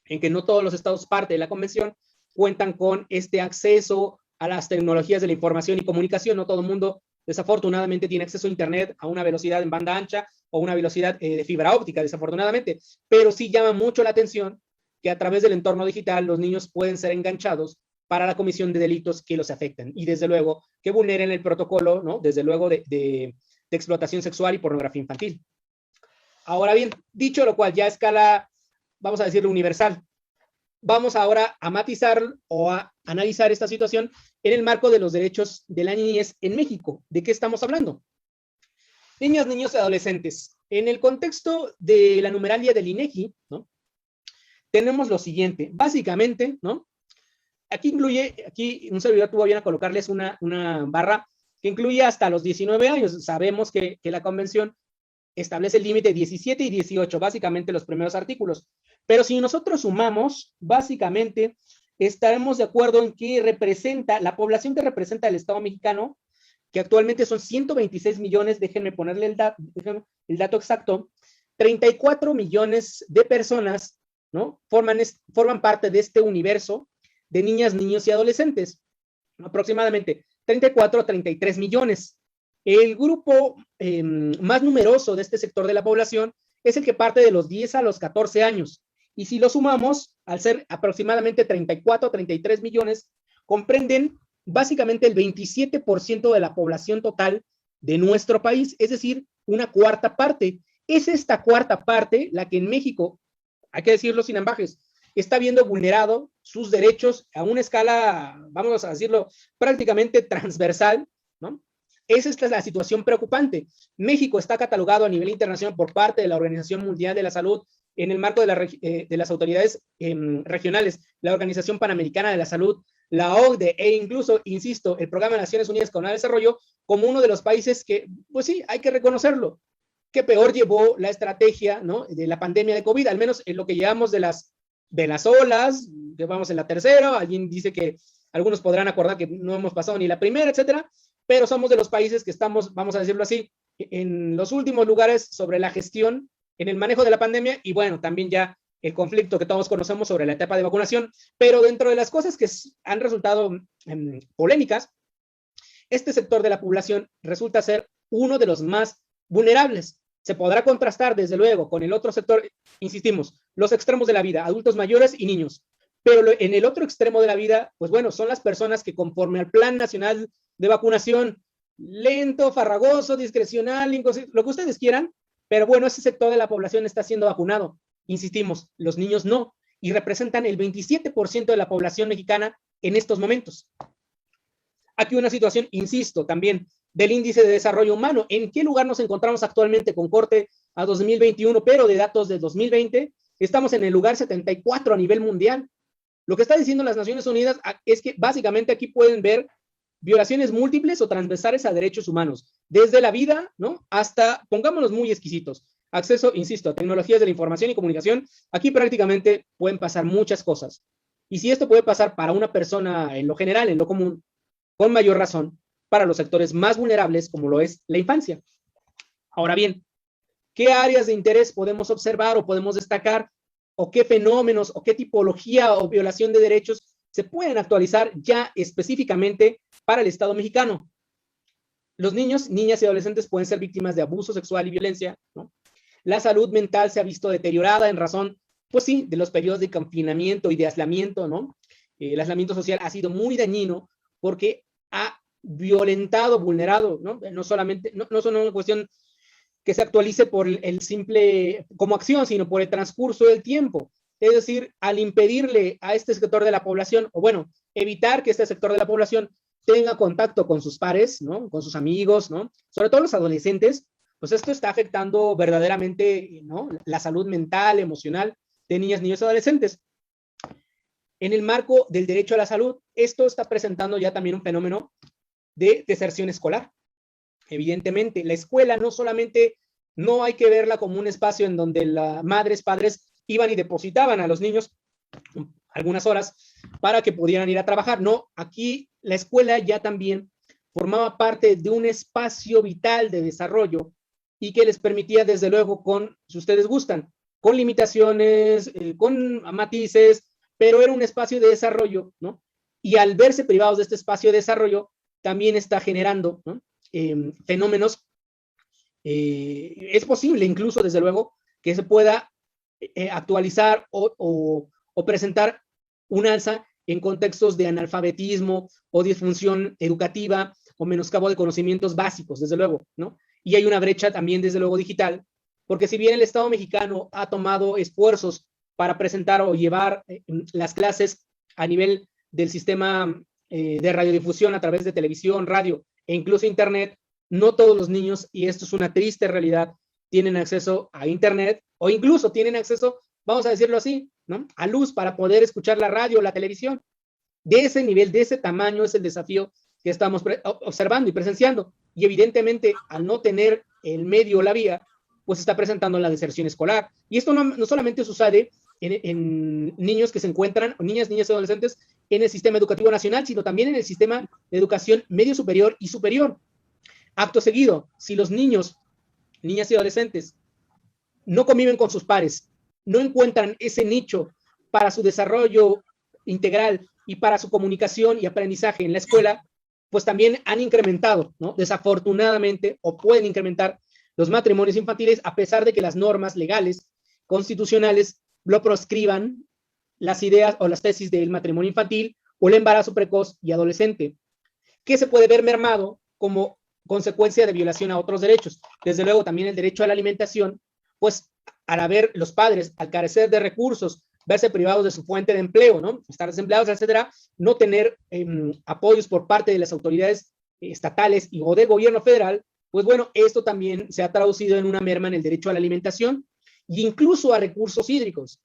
Speaker 1: en que no todos los estados parte de la convención cuentan con este acceso a las tecnologías de la información y comunicación. No todo el mundo, desafortunadamente, tiene acceso a Internet a una velocidad en banda ancha o una velocidad de fibra óptica, desafortunadamente, pero sí llama mucho la atención que a través del entorno digital los niños pueden ser enganchados para la comisión de delitos que los afectan y desde luego que vulneren el protocolo, ¿no? Desde luego de explotación sexual y pornografía infantil. Ahora bien, dicho lo cual, ya a escala, vamos a decirlo, universal, vamos ahora a matizar o a analizar esta situación en el marco de los derechos de la niñez en México. ¿De qué estamos hablando? Niñas, niños y adolescentes. En el contexto de la numeralia del INEGI, ¿no? Tenemos lo siguiente, básicamente, ¿no? Aquí un servidor tuvo bien a colocarles una barra que incluye hasta los 19 años. Sabemos que la convención establece el límite 17 y 18, básicamente los primeros artículos. Pero si nosotros sumamos, básicamente estaremos de acuerdo en que representa, la población que representa el Estado mexicano, que actualmente son 126 millones, déjenme ponerle el dato exacto, 34 millones de personas, ¿no? Forman parte de este universo de niñas, niños y adolescentes, aproximadamente 34 a 33 millones. El grupo más numeroso de este sector de la población es el que parte de los 10 a los 14 años. Y si lo sumamos, al ser aproximadamente 34 a 33 millones, comprenden básicamente el 27% de la población total de nuestro país, es decir, una cuarta parte. Es esta cuarta parte la que en México, hay que decirlo sin ambajes, está viendo vulnerado sus derechos a una escala, vamos a decirlo, prácticamente transversal, ¿no? Esa es la situación preocupante. México está catalogado a nivel internacional por parte de la Organización Mundial de la Salud en el marco de las autoridades regionales, la Organización Panamericana de la Salud, la OCDE e incluso, insisto, el Programa de Naciones Unidas para el Desarrollo como uno de los países que, pues sí, hay que reconocerlo, que peor llevó la estrategia, ¿no? De la pandemia de COVID, al menos en lo que llevamos de las olas, que vamos en la tercera, alguien dice que algunos podrán acordar que no hemos pasado ni la primera, etcétera, pero somos de los países que estamos, vamos a decirlo así, en los últimos lugares sobre la gestión, en el manejo de la pandemia y bueno, también ya el conflicto que todos conocemos sobre la etapa de vacunación, pero dentro de las cosas que han resultado polémicas, este sector de la población resulta ser uno de los más vulnerables. Se podrá contrastar, desde luego, con el otro sector, insistimos, los extremos de la vida, adultos mayores y niños. Pero en el otro extremo de la vida, pues bueno, son las personas que conforme al Plan Nacional de Vacunación, lento, farragoso, discrecional, lo que ustedes quieran, pero bueno, ese sector de la población está siendo vacunado. Insistimos, los niños no, y representan el 27% de la población mexicana en estos momentos. Aquí una situación, insisto, también del índice de desarrollo humano. ¿En qué lugar nos encontramos actualmente con corte a 2021, pero de datos de 2020? Estamos en el lugar 74 a nivel mundial. Lo que está diciendo las Naciones Unidas es que básicamente aquí pueden ver violaciones múltiples o transversales a derechos humanos, desde la vida, ¿no? Hasta, pongámonos muy exquisitos, acceso, insisto, a tecnologías de la información y comunicación. Aquí prácticamente pueden pasar muchas cosas. Y si esto puede pasar para una persona en lo general, en lo común, con mayor razón, para los sectores más vulnerables, como lo es la infancia. Ahora bien, ¿qué áreas de interés podemos observar o podemos destacar? ¿O qué fenómenos o qué tipología o violación de derechos se pueden actualizar ya específicamente para el Estado mexicano? Los niños, niñas y adolescentes pueden ser víctimas de abuso sexual y violencia, ¿no? La salud mental se ha visto deteriorada en razón, pues sí, de los periodos de confinamiento y de aislamiento, ¿no? El aislamiento social ha sido muy dañino porque ha violentado, vulnerado, ¿no? No solamente, no solo una cuestión que se actualice por el simple, como acción, sino por el transcurso del tiempo. Es decir, al impedirle a este sector de la población, o bueno, evitar que este sector de la población tenga contacto con sus pares, ¿no? Con sus amigos, ¿no? Sobre todo los adolescentes, pues esto está afectando verdaderamente, ¿no? La salud mental, emocional de niñas, niños y adolescentes. En el marco del derecho a la salud, esto está presentando ya también un fenómeno de deserción escolar. Evidentemente, la escuela no solamente no hay que verla como un espacio en donde las madres, padres iban y depositaban a los niños algunas horas para que pudieran ir a trabajar. No, aquí la escuela ya también formaba parte de un espacio vital de desarrollo y que les permitía, desde luego, con, si ustedes gustan, con limitaciones, con matices, pero era un espacio de desarrollo, ¿no? Y al verse privados de este espacio de desarrollo, también está generando, ¿no? Fenómenos. Es posible incluso, desde luego, que se pueda actualizar o presentar un alza en contextos de analfabetismo o disfunción educativa o menoscabo de conocimientos básicos, desde luego, ¿no? Y hay una brecha también, desde luego, digital, porque si bien el Estado mexicano ha tomado esfuerzos para presentar o llevar las clases a nivel del sistema de radiodifusión a través de televisión, radio e incluso internet, no todos los niños, y esto es una triste realidad, tienen acceso a internet o incluso tienen acceso, vamos a decirlo así, ¿no? A luz para poder escuchar la radio o la televisión. De ese nivel, de ese tamaño es el desafío que estamos observando y presenciando. Y evidentemente, al no tener el medio o la vía, pues está presentando la deserción escolar. Y esto no solamente sucede en niños que se encuentran, o niñas y adolescentes, en el sistema educativo nacional, sino también en el sistema de educación medio superior y superior. Acto seguido, si los niños, niñas y adolescentes no conviven con sus pares, no encuentran ese nicho para su desarrollo integral y para su comunicación y aprendizaje en la escuela, pues también han incrementado, ¿no? Desafortunadamente, o pueden incrementar los matrimonios infantiles, a pesar de que las normas legales, constitucionales, lo proscriban las ideas o las tesis del matrimonio infantil o el embarazo precoz y adolescente, que se puede ver mermado como consecuencia de violación a otros derechos. Desde luego, también el derecho a la alimentación, pues al haber los padres, al carecer de recursos, verse privados de su fuente de empleo, ¿no? Estar desempleados, etcétera, no tener apoyos por parte de las autoridades estatales y o de gobierno federal, pues bueno, esto también se ha traducido en una merma en el derecho a la alimentación e incluso a recursos hídricos.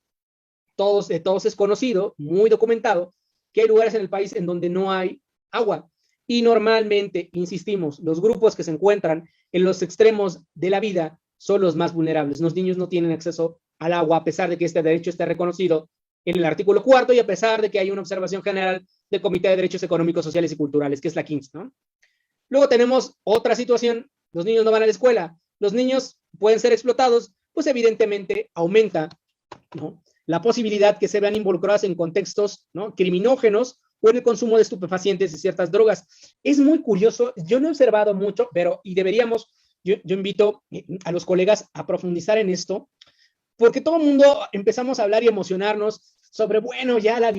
Speaker 1: Todos es conocido, muy documentado, que hay lugares en el país en donde no hay agua. Y normalmente, insistimos, los grupos que se encuentran en los extremos de la vida son los más vulnerables. Los niños no tienen acceso al agua, a pesar de que este derecho esté reconocido en el artículo 4 y a pesar de que hay una observación general del Comité de Derechos Económicos, Sociales y Culturales, que es la KINS, ¿no? Luego tenemos otra situación, los niños no van a la escuela, los niños pueden ser explotados, pues evidentemente aumenta, ¿no?, la posibilidad que se vean involucradas en contextos, ¿no?, criminógenos o en el consumo de estupefacientes y ciertas drogas. Es muy curioso, yo no he observado mucho, pero y deberíamos, yo invito a los colegas a profundizar en esto, porque todo el mundo empezamos a hablar y emocionarnos sobre, bueno, ya la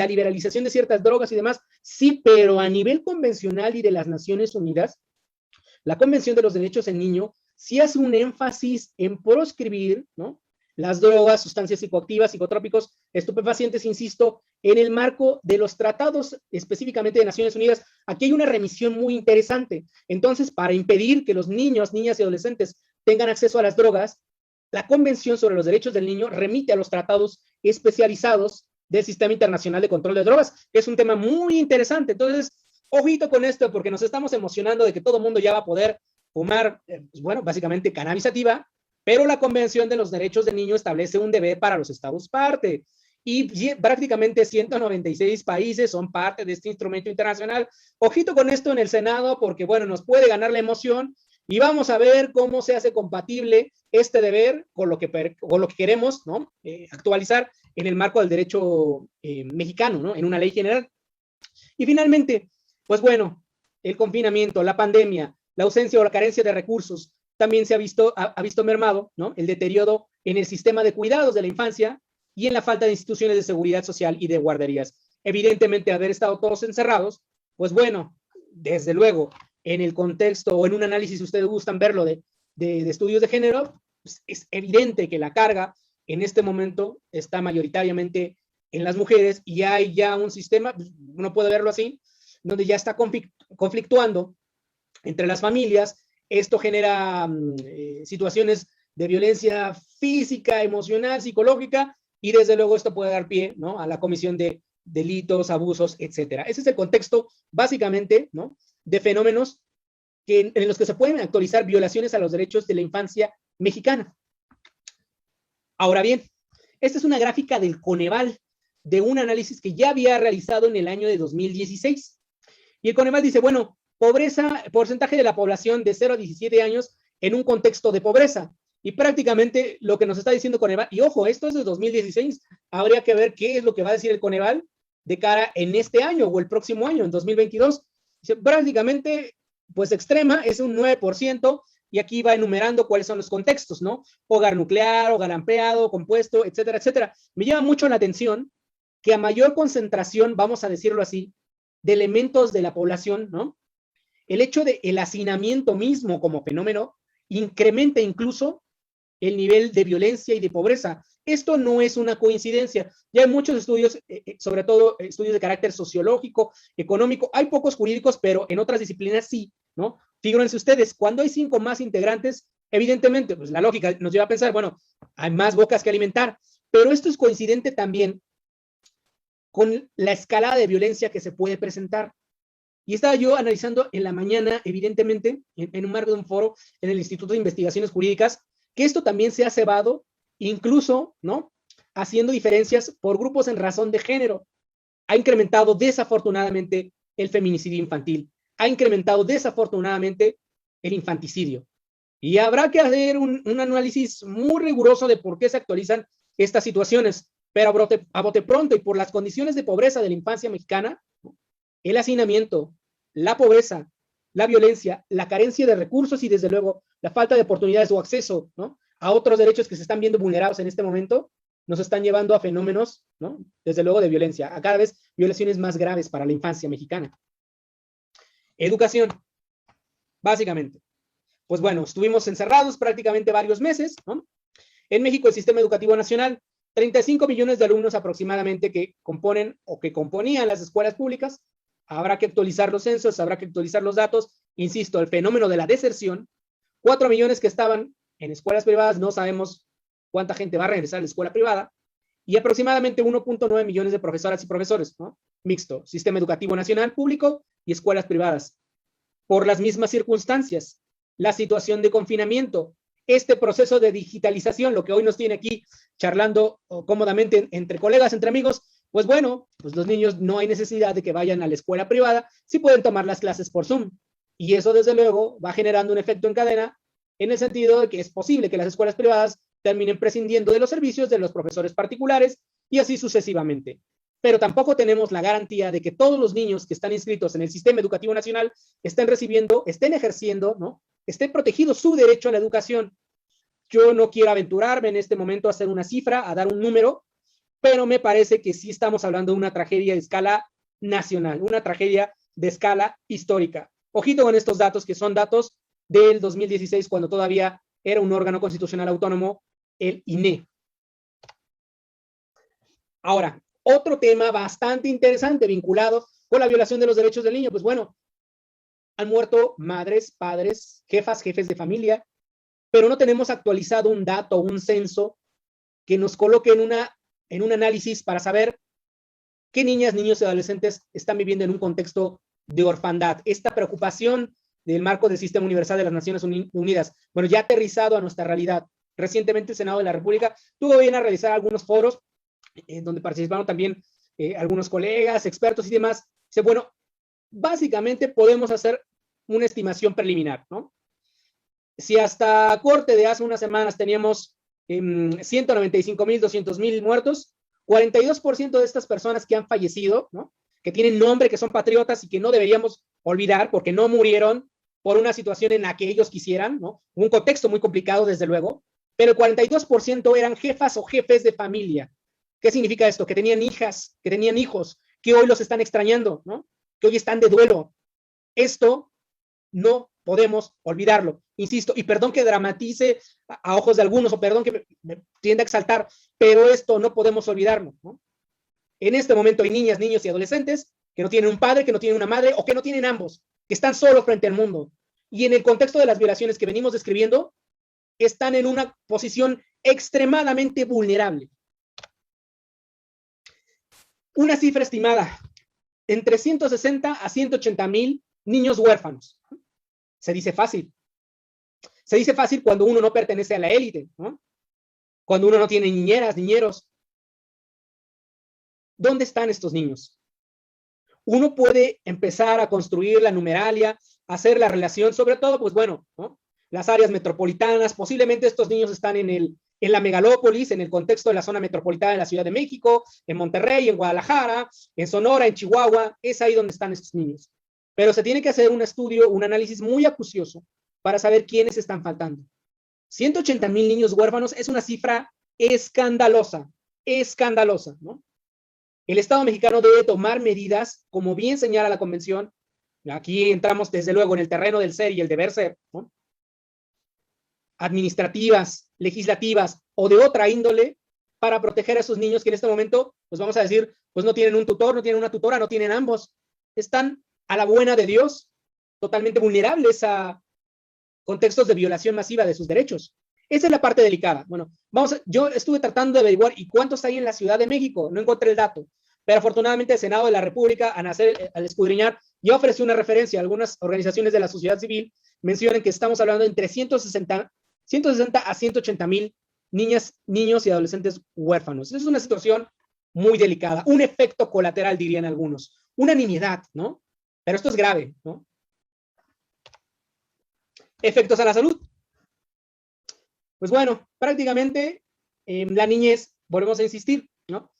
Speaker 1: liberalización de ciertas drogas y demás, sí, pero a nivel convencional y de las Naciones Unidas, la Convención de los Derechos del Niño sí hace un énfasis en proscribir, ¿no?, las drogas, sustancias psicoactivas, psicotrópicos, estupefacientes, insisto, en el marco de los tratados específicamente de Naciones Unidas. Aquí hay una remisión muy interesante. Entonces, para impedir que los niños, niñas y adolescentes tengan acceso a las drogas, la Convención sobre los Derechos del Niño remite a los tratados especializados del Sistema Internacional de Control de Drogas. Es un tema muy interesante. Entonces, ojito con esto, porque nos estamos emocionando de que todo el mundo ya va a poder fumar, pues bueno, básicamente cannabis sativa, pero la Convención de los Derechos del Niño establece un deber para los Estados parte. Y prácticamente 196 países son parte de este instrumento internacional. Ojito con esto en el Senado, porque bueno, nos puede ganar la emoción y vamos a ver cómo se hace compatible este deber con lo que queremos, ¿no?, actualizar en el marco del derecho mexicano, ¿no?, en una ley general. Y finalmente, pues bueno, el confinamiento, la pandemia, la ausencia o la carencia de recursos, también se ha visto mermado, ¿no?, el deterioro en el sistema de cuidados de la infancia y en la falta de instituciones de seguridad social y de guarderías. Evidentemente, haber estado todos encerrados, pues bueno, desde luego, en el contexto o en un análisis, si ustedes gustan verlo, de estudios de género, pues es evidente que la carga en este momento está mayoritariamente en las mujeres y hay ya un sistema, uno puede verlo así, donde ya está conflictuando entre las familias. Esto genera situaciones de violencia física, emocional, psicológica, y desde luego esto puede dar pie, ¿no?, a la comisión de delitos, abusos, etcétera. Ese es el contexto, básicamente, ¿no?, de fenómenos en los que se pueden actualizar violaciones a los derechos de la infancia mexicana. Ahora bien, esta es una gráfica del Coneval, de un análisis que ya había realizado en el año de 2016. Y el Coneval dice, bueno, pobreza, porcentaje de la población de 0 a 17 años en un contexto de pobreza. Y prácticamente lo que nos está diciendo Coneval, y ojo, esto es de 2016, habría que ver qué es lo que va a decir el Coneval de cara en este año o el próximo año, en 2022. Dice, prácticamente, pues extrema, es un 9%, y aquí va enumerando cuáles son los contextos, ¿no? Hogar nuclear, hogar ampliado, compuesto, etcétera, etcétera. Me llama mucho la atención que a mayor concentración, vamos a decirlo así, de elementos de la población, ¿no?, el hecho de el hacinamiento mismo como fenómeno incrementa incluso el nivel de violencia y de pobreza. Esto no es una coincidencia. Ya hay muchos estudios, sobre todo estudios de carácter sociológico, económico. Hay pocos jurídicos, pero en otras disciplinas sí, ¿no? Fíjense ustedes, cuando hay 5 más integrantes, evidentemente, pues la lógica nos lleva a pensar, bueno, hay más bocas que alimentar, pero esto es coincidente también con la escalada de violencia que se puede presentar. Y estaba yo analizando en la mañana, evidentemente, en un marco de un foro en el Instituto de Investigaciones Jurídicas, que esto también se ha cebado, incluso, ¿no?, haciendo diferencias por grupos en razón de género. Ha incrementado desafortunadamente el feminicidio infantil, ha incrementado desafortunadamente el infanticidio. Y habrá que hacer un análisis muy riguroso de por qué se actualizan estas situaciones, pero a bote pronto y por las condiciones de pobreza de la infancia mexicana, el hacinamiento, la pobreza, la violencia, la carencia de recursos y desde luego la falta de oportunidades o acceso, ¿no?, a otros derechos que se están viendo vulnerados en este momento, nos están llevando a fenómenos, ¿no?, desde luego de violencia, a cada vez violaciones más graves para la infancia mexicana. Educación, básicamente. Pues bueno, estuvimos encerrados prácticamente varios meses, ¿no? En México el sistema educativo nacional, 35 millones de alumnos aproximadamente que componen o que componían las escuelas públicas. Habrá que actualizar los censos, habrá que actualizar los datos. Insisto, el fenómeno de la deserción, 4 millones que estaban en escuelas privadas, no sabemos cuánta gente va a regresar a la escuela privada, y aproximadamente 1.9 millones de profesoras y profesores, ¿no?, mixto, sistema educativo nacional, público y escuelas privadas. Por las mismas circunstancias, la situación de confinamiento, este proceso de digitalización, lo que hoy nos tiene aquí charlando cómodamente entre colegas, entre amigos, pues bueno, pues los niños no hay necesidad de que vayan a la escuela privada, sí pueden tomar las clases por Zoom. Y eso desde luego va generando un efecto en cadena en el sentido de que es posible que las escuelas privadas terminen prescindiendo de los servicios de los profesores particulares y así sucesivamente. Pero tampoco tenemos la garantía de que todos los niños que están inscritos en el sistema educativo nacional estén recibiendo, estén ejerciendo, ¿no?, esté protegido su derecho a la educación. Yo no quiero aventurarme en este momento a hacer una cifra, a dar un número, pero me parece que sí estamos hablando de una tragedia de escala nacional, una tragedia de escala histórica. Ojito con estos datos, que son datos del 2016, cuando todavía era un órgano constitucional autónomo, el INE. Ahora, otro tema bastante interesante vinculado con la violación de los derechos del niño, pues bueno, han muerto madres, padres, jefas, jefes de familia, pero no tenemos actualizado un dato, un censo que nos coloque en un análisis para saber qué niñas, niños y adolescentes están viviendo en un contexto de orfandad. Esta preocupación del marco del Sistema Universal de las Naciones Unidas, bueno, ya aterrizado a nuestra realidad. Recientemente el Senado de la República tuvo bien a realizar algunos foros donde participaron también algunos colegas, expertos y demás. Dice, bueno, básicamente podemos hacer una estimación preliminar, ¿no? Si hasta corte de hace unas semanas teníamos 195,000, 200,000 muertos, 42% de estas personas que han fallecido, ¿no?, que tienen nombre, que son patriotas y que no deberíamos olvidar porque no murieron por una situación en la que ellos quisieran, ¿no?, un contexto muy complicado desde luego, pero el 42% eran jefas o jefes de familia. ¿Qué significa esto? Que tenían hijas, que tenían hijos, que hoy los están extrañando, ¿no?, que hoy están de duelo. Esto no podemos olvidarlo, insisto, y perdón que dramatice a ojos de algunos, o perdón que me tienda a exaltar, pero esto no podemos olvidarlo, ¿no? En este momento hay niñas, niños y adolescentes que no tienen un padre, que no tienen una madre o que no tienen ambos, que están solos frente al mundo. Y en el contexto de las violaciones que venimos describiendo, están en una posición extremadamente vulnerable. Una cifra estimada, entre 160 a 180,000 niños huérfanos. Se dice fácil. Se dice fácil cuando uno no pertenece a la élite, ¿no? Cuando uno no tiene niñeras, niñeros. ¿Dónde están estos niños? Uno puede empezar a construir la numeralia, hacer la relación, sobre todo, pues bueno, ¿no? Las áreas metropolitanas, posiblemente estos niños están en la megalópolis, en el contexto de la zona metropolitana de la Ciudad de México, en Monterrey, en Guadalajara, en Sonora, en Chihuahua, es ahí donde están estos niños. Pero se tiene que hacer un estudio, un análisis muy acucioso para saber quiénes están faltando. 180,000 niños huérfanos es una cifra escandalosa, escandalosa, ¿no? El Estado mexicano debe tomar medidas, como bien señala la Convención. Aquí entramos desde luego en el terreno del ser y el deber ser, ¿no? Administrativas, legislativas o de otra índole para proteger a esos niños que en este momento, pues vamos a decir, pues no tienen un tutor, no tienen una tutora, no tienen ambos. Están a la buena de Dios, totalmente vulnerables a contextos de violación masiva de sus derechos. Esa es la parte delicada. Bueno, yo estuve tratando de averiguar y cuántos hay en la Ciudad de México, no encontré el dato, pero afortunadamente el Senado de la República, al escudriñar, ya ofreció una referencia. Algunas organizaciones de la sociedad civil mencionan que estamos hablando entre 160 a 180,000 niñas, niños y adolescentes huérfanos. Es una situación muy delicada, un efecto colateral, dirían algunos, una nimiedad, ¿no? Pero esto es grave, ¿no? Efectos a la salud. Pues bueno, prácticamente la niñez, volvemos a insistir, ¿no?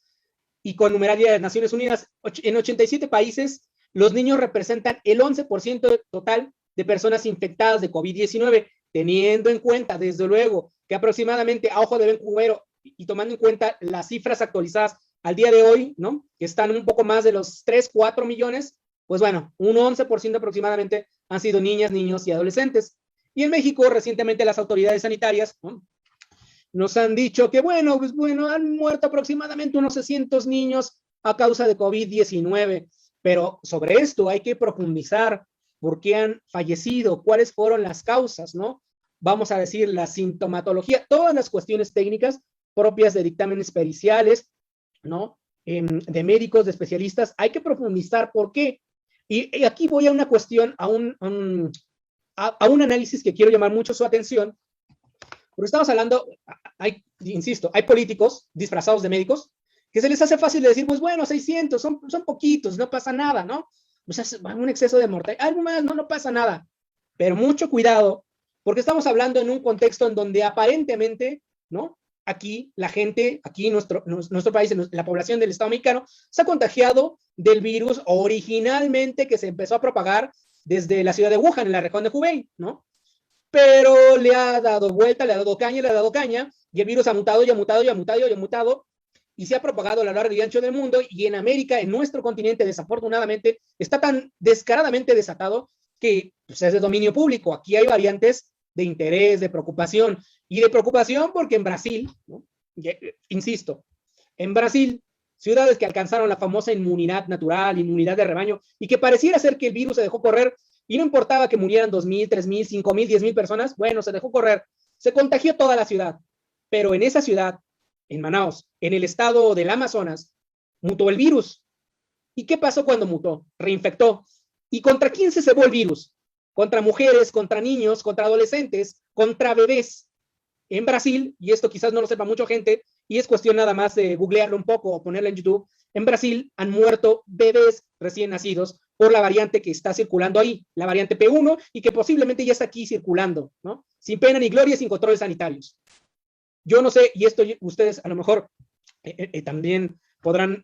Speaker 1: Y con numeralia de Naciones Unidas, en 87 países, los niños representan el 11% total de personas infectadas de COVID-19, teniendo en cuenta, desde luego, que aproximadamente a ojo de buen cubero y tomando en cuenta las cifras actualizadas al día de hoy, ¿no? Que están un poco más de los 3, 4 millones, pues bueno, un 11% aproximadamente han sido niñas, niños y adolescentes. Y en México, recientemente las autoridades sanitarias, ¿no?, nos han dicho que, bueno, pues bueno, han muerto aproximadamente unos 600 niños a causa de COVID-19, pero sobre esto hay que profundizar. ¿Por qué han fallecido? ¿Cuáles fueron las causas, no? Vamos a decir, la sintomatología, todas las cuestiones técnicas propias de dictámenes periciales, ¿no? De médicos, de especialistas, hay que profundizar por qué. Y aquí voy a una cuestión, a un análisis que quiero llamar mucho su atención, porque estamos hablando, insisto, hay políticos disfrazados de médicos que se les hace fácil de decir, pues bueno, 600, son poquitos, no pasa nada, ¿no? O sea, un exceso de mortalidad, algo más, no pasa nada. Pero mucho cuidado, porque estamos hablando en un contexto en donde aparentemente, ¿no?, aquí la gente, aquí nuestro país, la población del Estado mexicano, se ha contagiado del virus originalmente que se empezó a propagar desde la ciudad de Wuhan, en la región de Hubei, ¿no? Pero le ha dado vuelta, le ha dado caña, y el virus ha mutado, y ha mutado, y ha mutado, y ha mutado, y se ha propagado a lo largo y ancho del mundo, y en América, en nuestro continente, desafortunadamente, está tan descaradamente desatado que pues, es de dominio público. Aquí hay variantes de interés, de preocupación, y de preocupación porque en Brasil, ¿no?, insisto, en Brasil, ciudades que alcanzaron la famosa inmunidad natural, inmunidad de rebaño, y que pareciera ser que el virus se dejó correr, y no importaba que murieran 2,000, 3,000, 5,000, 10,000 personas, bueno, se dejó correr, se contagió toda la ciudad. Pero en esa ciudad, en Manaus, en el estado del Amazonas, mutó el virus. ¿Y qué pasó cuando mutó? Reinfectó. ¿Y contra quién se cebó el virus? Contra mujeres, contra niños, contra adolescentes, contra bebés. En Brasil, y esto quizás no lo sepa mucha gente, y es cuestión nada más de googlearlo un poco o ponerlo en YouTube, en Brasil han muerto bebés recién nacidos por la variante que está circulando ahí, la variante P1, y que posiblemente ya está aquí circulando, ¿no? Sin pena ni gloria, sin controles sanitarios. Yo no sé, y esto ustedes a lo mejor también podrán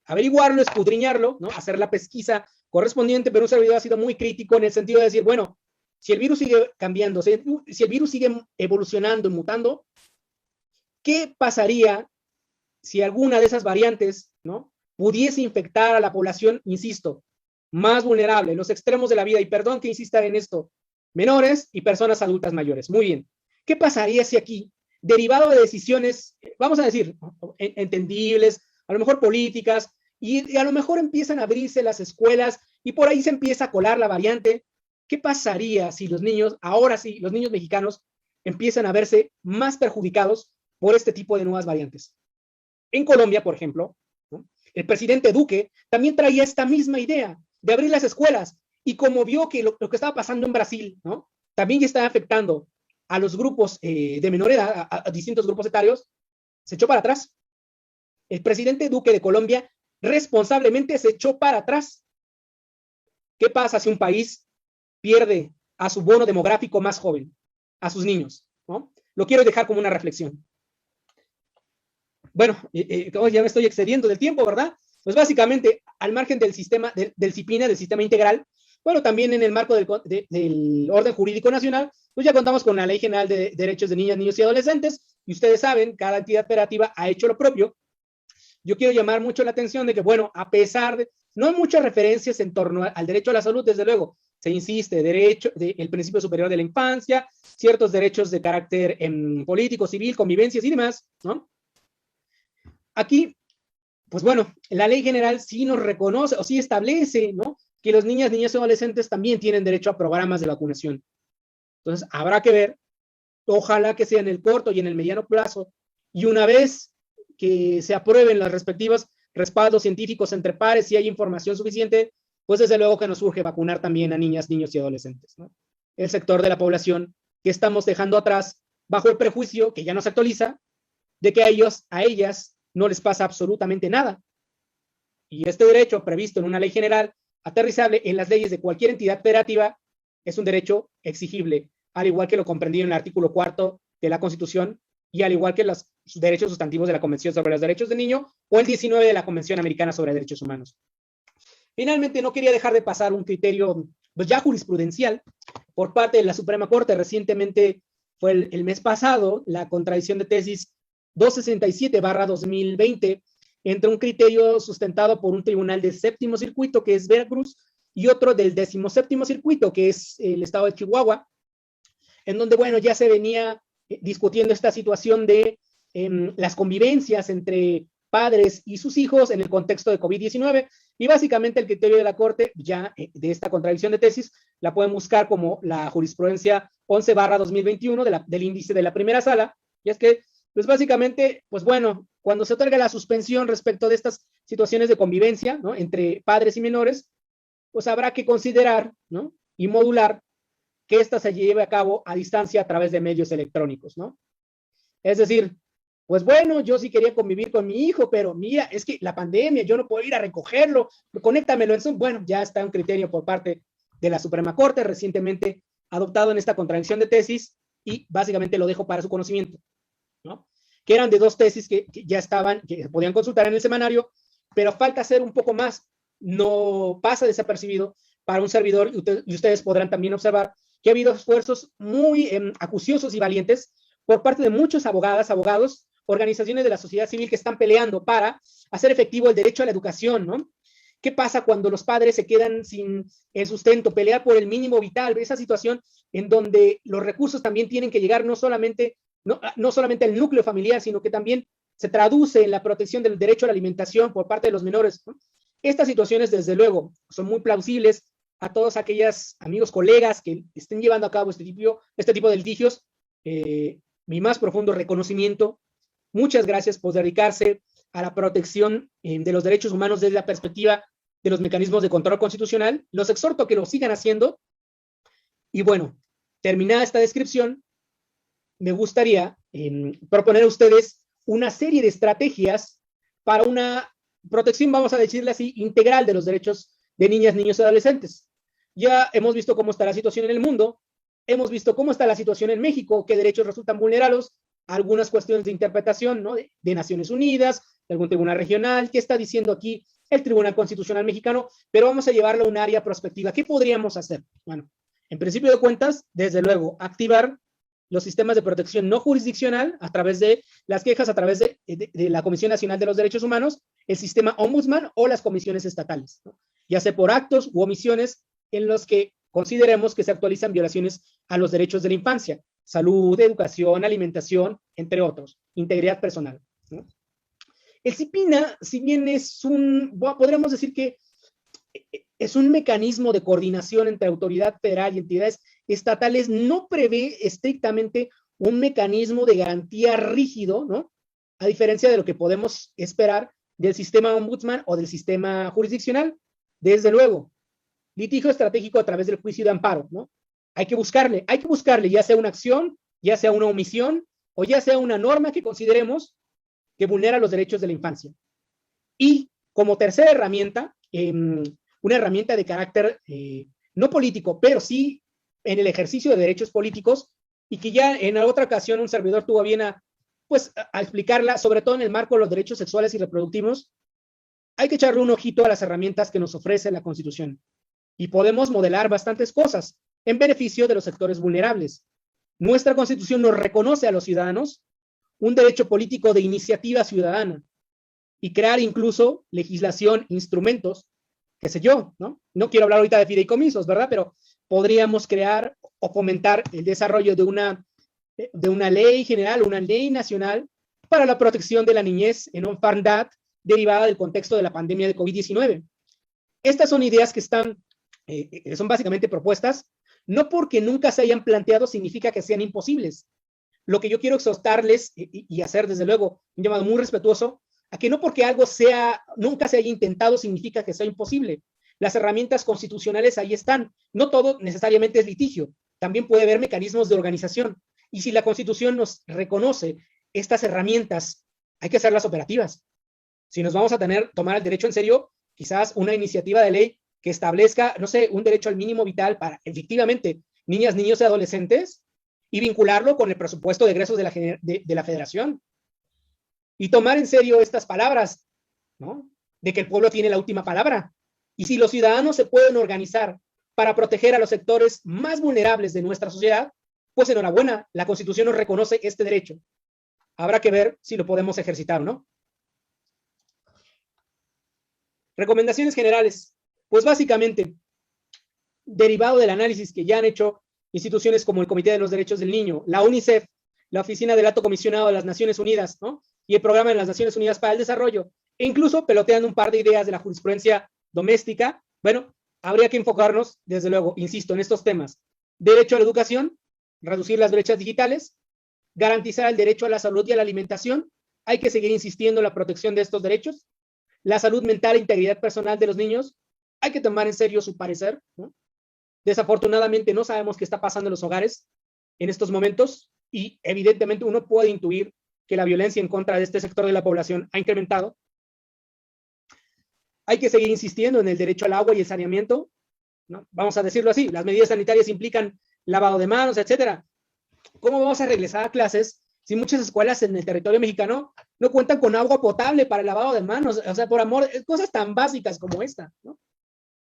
Speaker 1: averiguarlo, escudriñarlo, ¿no?, hacer la pesquisa correspondiente, pero un servidor ha sido muy crítico en el sentido de decir, bueno, si el virus sigue cambiando, si el virus sigue evolucionando y mutando, ¿qué pasaría si alguna de esas variantes, ¿no?, pudiese infectar a la población, insisto, más vulnerable, en los extremos de la vida? Y perdón que insista en esto, menores y personas adultas mayores. Muy bien. ¿Qué pasaría si aquí, derivado de decisiones, vamos a decir, entendibles, a lo mejor políticas, y a lo mejor empiezan a abrirse las escuelas y por ahí se empieza a colar la variante. ¿Qué pasaría si los niños, ahora sí, los niños mexicanos empiezan a verse más perjudicados por este tipo de nuevas variantes? En Colombia, por ejemplo, ¿no?, el presidente Duque también traía esta misma idea de abrir las escuelas, y como vio que lo que estaba pasando en Brasil, ¿no?, también ya estaba afectando a los grupos de menor edad, a distintos grupos etarios, se echó para atrás. El presidente Duque de Colombia responsablemente se echó para atrás. ¿Qué pasa si un país pierde a su bono demográfico más joven, a sus niños, ¿no? Lo quiero dejar como una reflexión. Bueno, ya me estoy excediendo del tiempo, ¿verdad? Pues básicamente, al margen del sistema, del CIPINA, del sistema integral, bueno, también en el marco del orden jurídico nacional, pues ya contamos con la Ley General de Derechos de Niñas, Niños y Adolescentes, y ustedes saben, cada entidad federativa ha hecho lo propio. Yo quiero llamar mucho la atención de que, bueno, a pesar de, no hay muchas referencias en torno al derecho a la salud, desde luego, se insiste, el principio superior de la infancia, ciertos derechos de carácter político, civil, convivencias y demás, ¿no? Aquí, pues bueno, la ley general sí nos reconoce o sí establece, ¿no?, que los niñas, niños y adolescentes también tienen derecho a programas de vacunación. Entonces, habrá que ver, ojalá que sea en el corto y en el mediano plazo, y una vez que se aprueben los respectivos respaldos científicos entre pares y hay información suficiente, pues desde luego que nos urge vacunar también a niñas, niños y adolescentes, ¿no?, el sector de la población que estamos dejando atrás bajo el prejuicio, que ya no se actualiza, de que a ellas no les pasa absolutamente nada. Y este derecho previsto en una ley general, aterrizable en las leyes de cualquier entidad federativa, es un derecho exigible, al igual que lo comprendido en el artículo 4 de la Constitución y al igual que los derechos sustantivos de la Convención sobre los Derechos del Niño o el 19 de la Convención Americana sobre Derechos Humanos. Finalmente, no quería dejar de pasar un criterio, pues ya jurisprudencial por parte de la Suprema Corte. Recientemente fue el mes pasado la contradicción de tesis 267/2020 entre un criterio sustentado por un tribunal del séptimo circuito, que es Veracruz, y otro del 17º circuito, que es el estado de Chihuahua, en donde, bueno, ya se venía discutiendo esta situación de las convivencias entre padres y sus hijos en el contexto de COVID-19, y básicamente el criterio de la Corte, ya de esta contradicción de tesis, la pueden buscar como la jurisprudencia 11/2021 del índice de la primera sala, y es que, pues básicamente, pues bueno, cuando se otorga la suspensión respecto de estas situaciones de convivencia, ¿no?, entre padres y menores, pues habrá que considerar, ¿no?, y modular que ésta se lleve a cabo a distancia a través de medios electrónicos, ¿no? Es decir, pues bueno, yo sí quería convivir con mi hijo, pero mira, es que la pandemia, yo no puedo ir a recogerlo, conéctamelo en Zoom. Bueno, ya está un criterio por parte de la Suprema Corte, recientemente adoptado en esta contradicción de tesis, y básicamente lo dejo para su conocimiento, ¿no?, que eran de dos tesis que ya estaban, que se podían consultar en el semanario, pero falta hacer un poco más, no pasa desapercibido para un servidor, y ustedes podrán también observar que ha habido esfuerzos muy acuciosos y valientes por parte de muchos abogados, organizaciones de la sociedad civil que están peleando para hacer efectivo el derecho a la educación, ¿no? ¿Qué pasa cuando los padres se quedan sin el sustento? Pelear por el mínimo vital, esa situación en donde los recursos también tienen que llegar no solamente al núcleo familiar, sino que también se traduce en la protección del derecho a la alimentación por parte de los menores, ¿no? Estas situaciones, desde luego, son muy plausibles a todos aquellos amigos, colegas que estén llevando a cabo este tipo de litigios. Mi más profundo reconocimiento. Muchas gracias por dedicarse a la protección de los derechos humanos desde la perspectiva de los mecanismos de control constitucional. Los exhorto a que lo sigan haciendo. Y bueno, terminada esta descripción, me gustaría proponer a ustedes una serie de estrategias para una protección, vamos a decirle así, integral de los derechos de niñas, niños y adolescentes. Ya hemos visto cómo está la situación en el mundo, hemos visto cómo está la situación en México, qué derechos resultan vulnerados, algunas cuestiones de interpretación, ¿no?, de Naciones Unidas, de algún tribunal regional, qué está diciendo aquí el Tribunal Constitucional Mexicano, pero vamos a llevarlo a un área prospectiva. ¿Qué podríamos hacer? Bueno, en principio de cuentas, desde luego, activar los sistemas de protección no jurisdiccional a través de las quejas, a través de la Comisión Nacional de los Derechos Humanos, el sistema Ombudsman o las comisiones estatales, ¿no?, ya sea por actos u omisiones en los que consideremos que se actualizan violaciones a los derechos de la infancia, salud, educación, alimentación, entre otros, integridad personal, ¿no? El CIPINA, si bien podríamos decir que es un mecanismo de coordinación entre autoridad federal y entidades estatales, no prevé estrictamente un mecanismo de garantía rígido, ¿no? A diferencia de lo que podemos esperar del sistema ombudsman o del sistema jurisdiccional. Desde luego, litigio estratégico a través del juicio de amparo, ¿no? Hay que buscarle, ya sea una acción, ya sea una omisión, o ya sea una norma que consideremos que vulnera los derechos de la infancia. Y como tercera herramienta, una herramienta de carácter no político, pero sí en el ejercicio de derechos políticos, y que ya en otra ocasión un servidor tuvo bien a explicarla, sobre todo en el marco de los derechos sexuales y reproductivos. Hay que echarle un ojito a las herramientas que nos ofrece la Constitución, y podemos modelar bastantes cosas en beneficio de los sectores vulnerables. Nuestra Constitución nos reconoce a los ciudadanos un derecho político de iniciativa ciudadana, y crear incluso legislación, instrumentos, qué sé yo, ¿no? No quiero hablar ahorita de fideicomisos, ¿verdad? Pero podríamos crear o fomentar el desarrollo de una ley general, una ley nacional para la protección de la niñez en orfandad derivada del contexto de la pandemia de COVID-19. Estas son ideas que son básicamente propuestas, no porque nunca se hayan planteado significa que sean imposibles. Lo que yo quiero exhortarles y hacer desde luego un llamado muy respetuoso a que no porque algo nunca se haya intentado significa que sea imposible. Las herramientas constitucionales ahí están. No todo necesariamente es litigio. También puede haber mecanismos de organización. Y si la Constitución nos reconoce estas herramientas, hay que hacerlas operativas. Si nos vamos a tomar el derecho en serio, quizás una iniciativa de ley que establezca, no sé, un derecho al mínimo vital para efectivamente niñas, niños y adolescentes, y vincularlo con el presupuesto de egresos de la Federación. Y tomar en serio estas palabras, ¿no? De que el pueblo tiene la última palabra. Y si los ciudadanos se pueden organizar para proteger a los sectores más vulnerables de nuestra sociedad, pues enhorabuena, la Constitución nos reconoce este derecho. Habrá que ver si lo podemos ejercitar o no. Recomendaciones generales. Pues básicamente, derivado del análisis que ya han hecho instituciones como el Comité de los Derechos del Niño, la UNICEF, la Oficina del Alto Comisionado de las Naciones Unidas, ¿no? Y el Programa de las Naciones Unidas para el Desarrollo, e incluso peloteando un par de ideas de la jurisprudencia doméstica, bueno, habría que enfocarnos, desde luego, insisto, en estos temas: derecho a la educación, reducir las brechas digitales, garantizar el derecho a la salud y a la alimentación, hay que seguir insistiendo en la protección de estos derechos, la salud mental e integridad personal de los niños, hay que tomar en serio su parecer, ¿no? Desafortunadamente no sabemos qué está pasando en los hogares en estos momentos, y evidentemente uno puede intuir que la violencia en contra de este sector de la población ha incrementado. Hay que seguir insistiendo en el derecho al agua y el saneamiento, ¿no? Vamos a decirlo así, las medidas sanitarias implican lavado de manos, etcétera. ¿Cómo vamos a regresar a clases si muchas escuelas en el territorio mexicano no cuentan con agua potable para el lavado de manos? O sea, por amor, cosas tan básicas como esta, ¿no?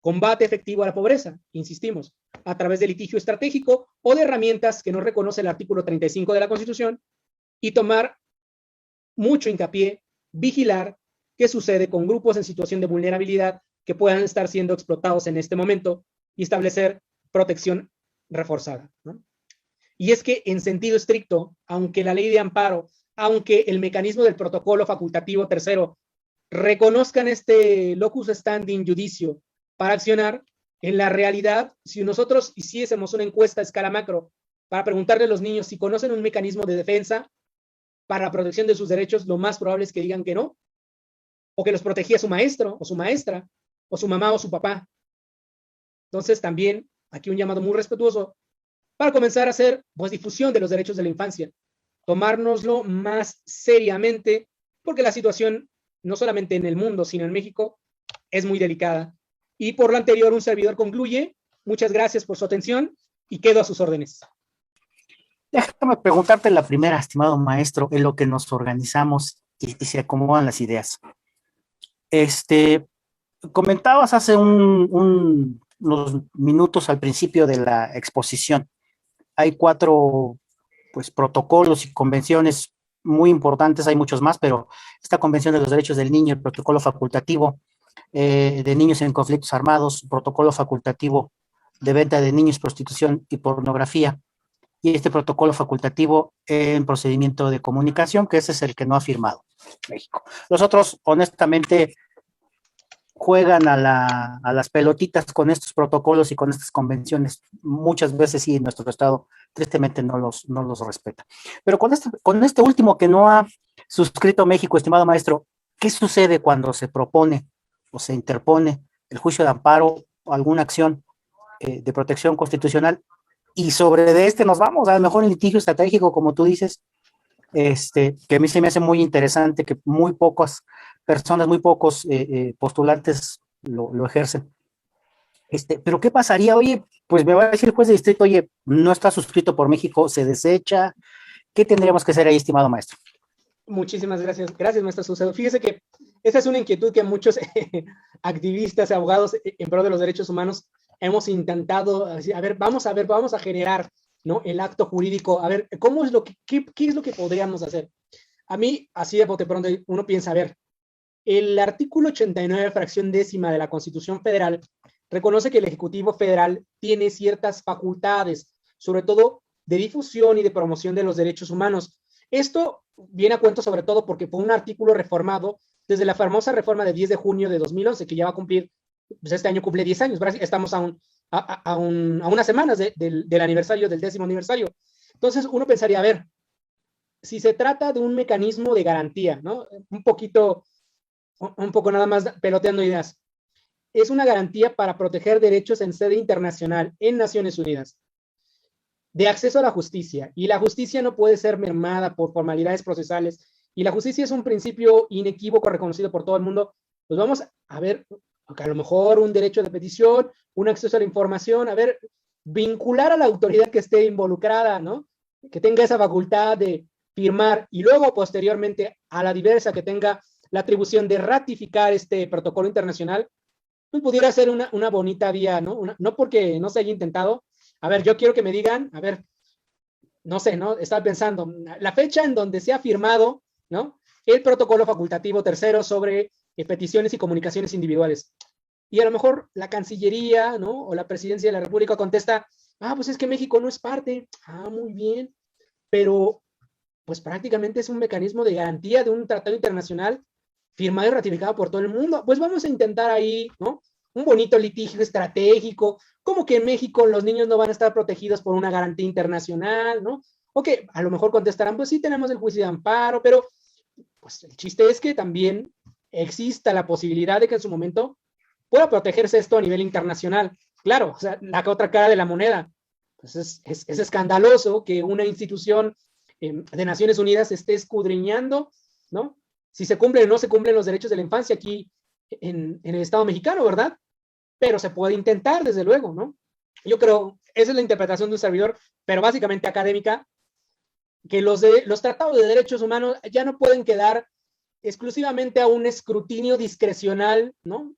Speaker 1: Combate efectivo a la pobreza, insistimos, a través de litigio estratégico o de herramientas que nos reconoce el artículo 35 de la Constitución, y tomar mucho hincapié, vigilar qué sucede con grupos en situación de vulnerabilidad que puedan estar siendo explotados en este momento, y establecer protección reforzada, ¿no? Y es que en sentido estricto, aunque la ley de amparo, aunque el mecanismo del protocolo facultativo tercero reconozcan este locus standi judicio para accionar, en la realidad, si nosotros hiciésemos una encuesta a escala macro para preguntarle a los niños si conocen un mecanismo de defensa para la protección de sus derechos, lo más probable es que digan que no, o que los protegía su maestro o su maestra, o su mamá o su papá. Entonces también aquí un llamado muy respetuoso para comenzar a hacer difusión de los derechos de la infancia, tomárnoslo más seriamente, porque la situación, no solamente en el mundo, sino en México, es muy delicada. Y por lo anterior, un servidor concluye. Muchas gracias por su atención y quedo a sus órdenes.
Speaker 3: Déjame preguntarte la primera, estimado maestro, en lo que nos organizamos y se acomodan las ideas. Comentabas hace unos minutos al principio de la exposición, hay 4 protocolos y convenciones muy importantes, hay muchos más, pero esta Convención de los Derechos del Niño, el protocolo facultativo de niños en conflictos armados, protocolo facultativo de venta de niños, prostitución y pornografía, y este protocolo facultativo en procedimiento de comunicación, que ese es el que no ha firmado México. Los otros, honestamente, juegan a las pelotitas con estos protocolos y con estas convenciones. Muchas veces sí, nuestro Estado tristemente no los respeta. Pero con este último que no ha suscrito México, estimado maestro, ¿qué sucede cuando se propone o se interpone el juicio de amparo o alguna acción de protección constitucional? Y sobre de este nos vamos, a lo mejor el litigio estratégico, como tú dices, que a mí se me hace muy interesante, que muy pocas personas, muy pocos postulantes lo ejercen. Pero ¿qué pasaría? Oye, pues me va a decir el juez de distrito, oye, no está suscrito por México, se desecha. ¿Qué tendríamos que hacer ahí, estimado maestro?
Speaker 1: Muchísimas gracias. Gracias, maestro Saucedo. Fíjese que esa es una inquietud que muchos activistas, abogados en pro de los derechos humanos hemos intentado, a ver, vamos a generar, ¿no?, el acto jurídico, a ver, ¿cómo es qué es lo que podríamos hacer? A mí, así de bote pronto, uno piensa, a ver, el artículo 89, fracción décima de la Constitución Federal, reconoce que el Ejecutivo Federal tiene ciertas facultades, sobre todo de difusión y de promoción de los derechos humanos. Esto viene a cuento sobre todo porque fue un artículo reformado desde la famosa reforma de 10 de junio de 2011, que ya va a cumplir, pues este año cumple 10 años, estamos a unas semanas del aniversario, del 10º aniversario. Entonces uno pensaría, a ver, si se trata de un mecanismo de garantía, ¿no? Un poco nada más peloteando ideas, es una garantía para proteger derechos en sede internacional, en Naciones Unidas, de acceso a la justicia, y la justicia no puede ser mermada por formalidades procesales, y la justicia es un principio inequívoco reconocido por todo el mundo. Pues vamos a ver, a lo mejor un derecho de petición, un acceso a la información, a ver, vincular a la autoridad que esté involucrada, ¿no?, que tenga esa facultad de firmar, y luego posteriormente a la diversa que tenga la atribución de ratificar este protocolo internacional, pues pudiera ser una bonita vía, ¿no? No porque no se haya intentado. A ver, yo quiero que me digan, a ver, no sé, ¿no? Estaba pensando, la fecha en donde se ha firmado, ¿no?, el protocolo facultativo tercero sobre peticiones y comunicaciones individuales. Y a lo mejor la Cancillería, ¿no?, o la Presidencia de la República contesta, pues es que México no es parte. Muy bien, pero pues prácticamente es un mecanismo de garantía de un tratado internacional firmado y ratificado por todo el mundo. Pues vamos a intentar ahí, ¿no?, un bonito litigio estratégico, como que en México los niños no van a estar protegidos por una garantía internacional, ¿no? O que a lo mejor contestarán, pues sí tenemos el juicio de amparo, pero pues el chiste es que también exista la posibilidad de que en su momento pueda protegerse esto a nivel internacional. Claro, o sea, la otra cara de la moneda. Pues es escandaloso que una institución de Naciones Unidas esté escudriñando, ¿no?, si se cumplen o no se cumplen los derechos de la infancia aquí en el Estado mexicano, ¿verdad? Pero se puede intentar, desde luego, ¿no? Yo creo, esa es la interpretación de un servidor, pero básicamente académica, que los tratados de derechos humanos ya no pueden quedar exclusivamente a un escrutinio discrecional, ¿no?,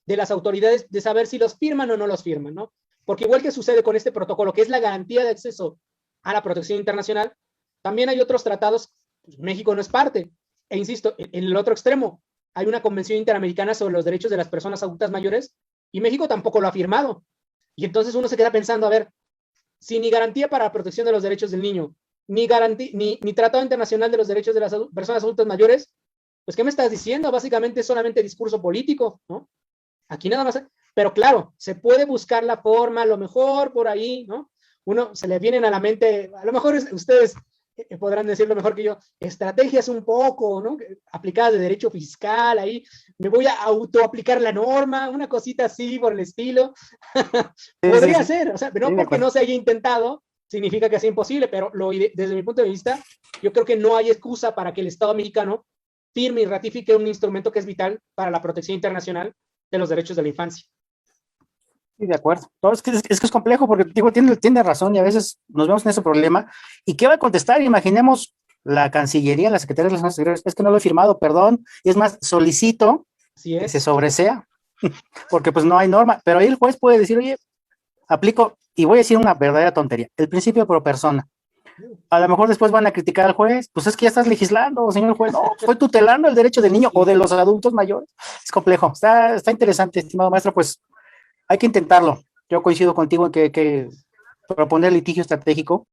Speaker 1: de las autoridades, de saber si los firman o no los firman, ¿no? Porque igual que sucede con este protocolo, que es la garantía de acceso a la protección internacional, también hay otros tratados, pues México no es parte. E insisto, en el otro extremo, hay una convención interamericana sobre los derechos de las personas adultas mayores, y México tampoco lo ha firmado. Y entonces uno se queda pensando, a ver, si ni garantía para la protección de los derechos del niño, ni Tratado Internacional de los Derechos de las Personas Adultas Mayores, pues ¿qué me estás diciendo? Básicamente es solamente discurso político, ¿no? Aquí nada más, pero claro, se puede buscar la forma, a lo mejor por ahí, ¿no? Uno se le vienen a la mente, a lo mejor ustedes podrán decirlo mejor que yo, estrategias un poco, ¿no?, aplicadas de derecho fiscal, ahí me voy a autoaplicar la norma, una cosita así por el estilo. Podría ser, o sea, no porque no se haya intentado, significa que sea imposible, pero desde mi punto de vista, yo creo que no hay excusa para que el Estado mexicano firme y ratifique un instrumento que es vital para la protección internacional de los derechos de la infancia.
Speaker 3: Sí, de acuerdo. No, es que es complejo porque digo, tiene razón y a veces nos vemos en ese problema. ¿Y qué va a contestar? Imaginemos la Cancillería, la Secretaría de Relaciones Exteriores, es que no lo he firmado, perdón, y es más, solicito que se sobresea, porque pues no hay norma, pero ahí el juez puede decir, oye, aplico, y voy a decir una verdadera tontería, el principio pro persona. A lo mejor después van a criticar al juez, pues es que ya estás legislando, señor juez, no, estoy tutelando el derecho del niño o de los adultos mayores. Es complejo, está interesante, estimado maestro, pues hay que intentarlo. Yo coincido contigo en que hay que proponer litigio estratégico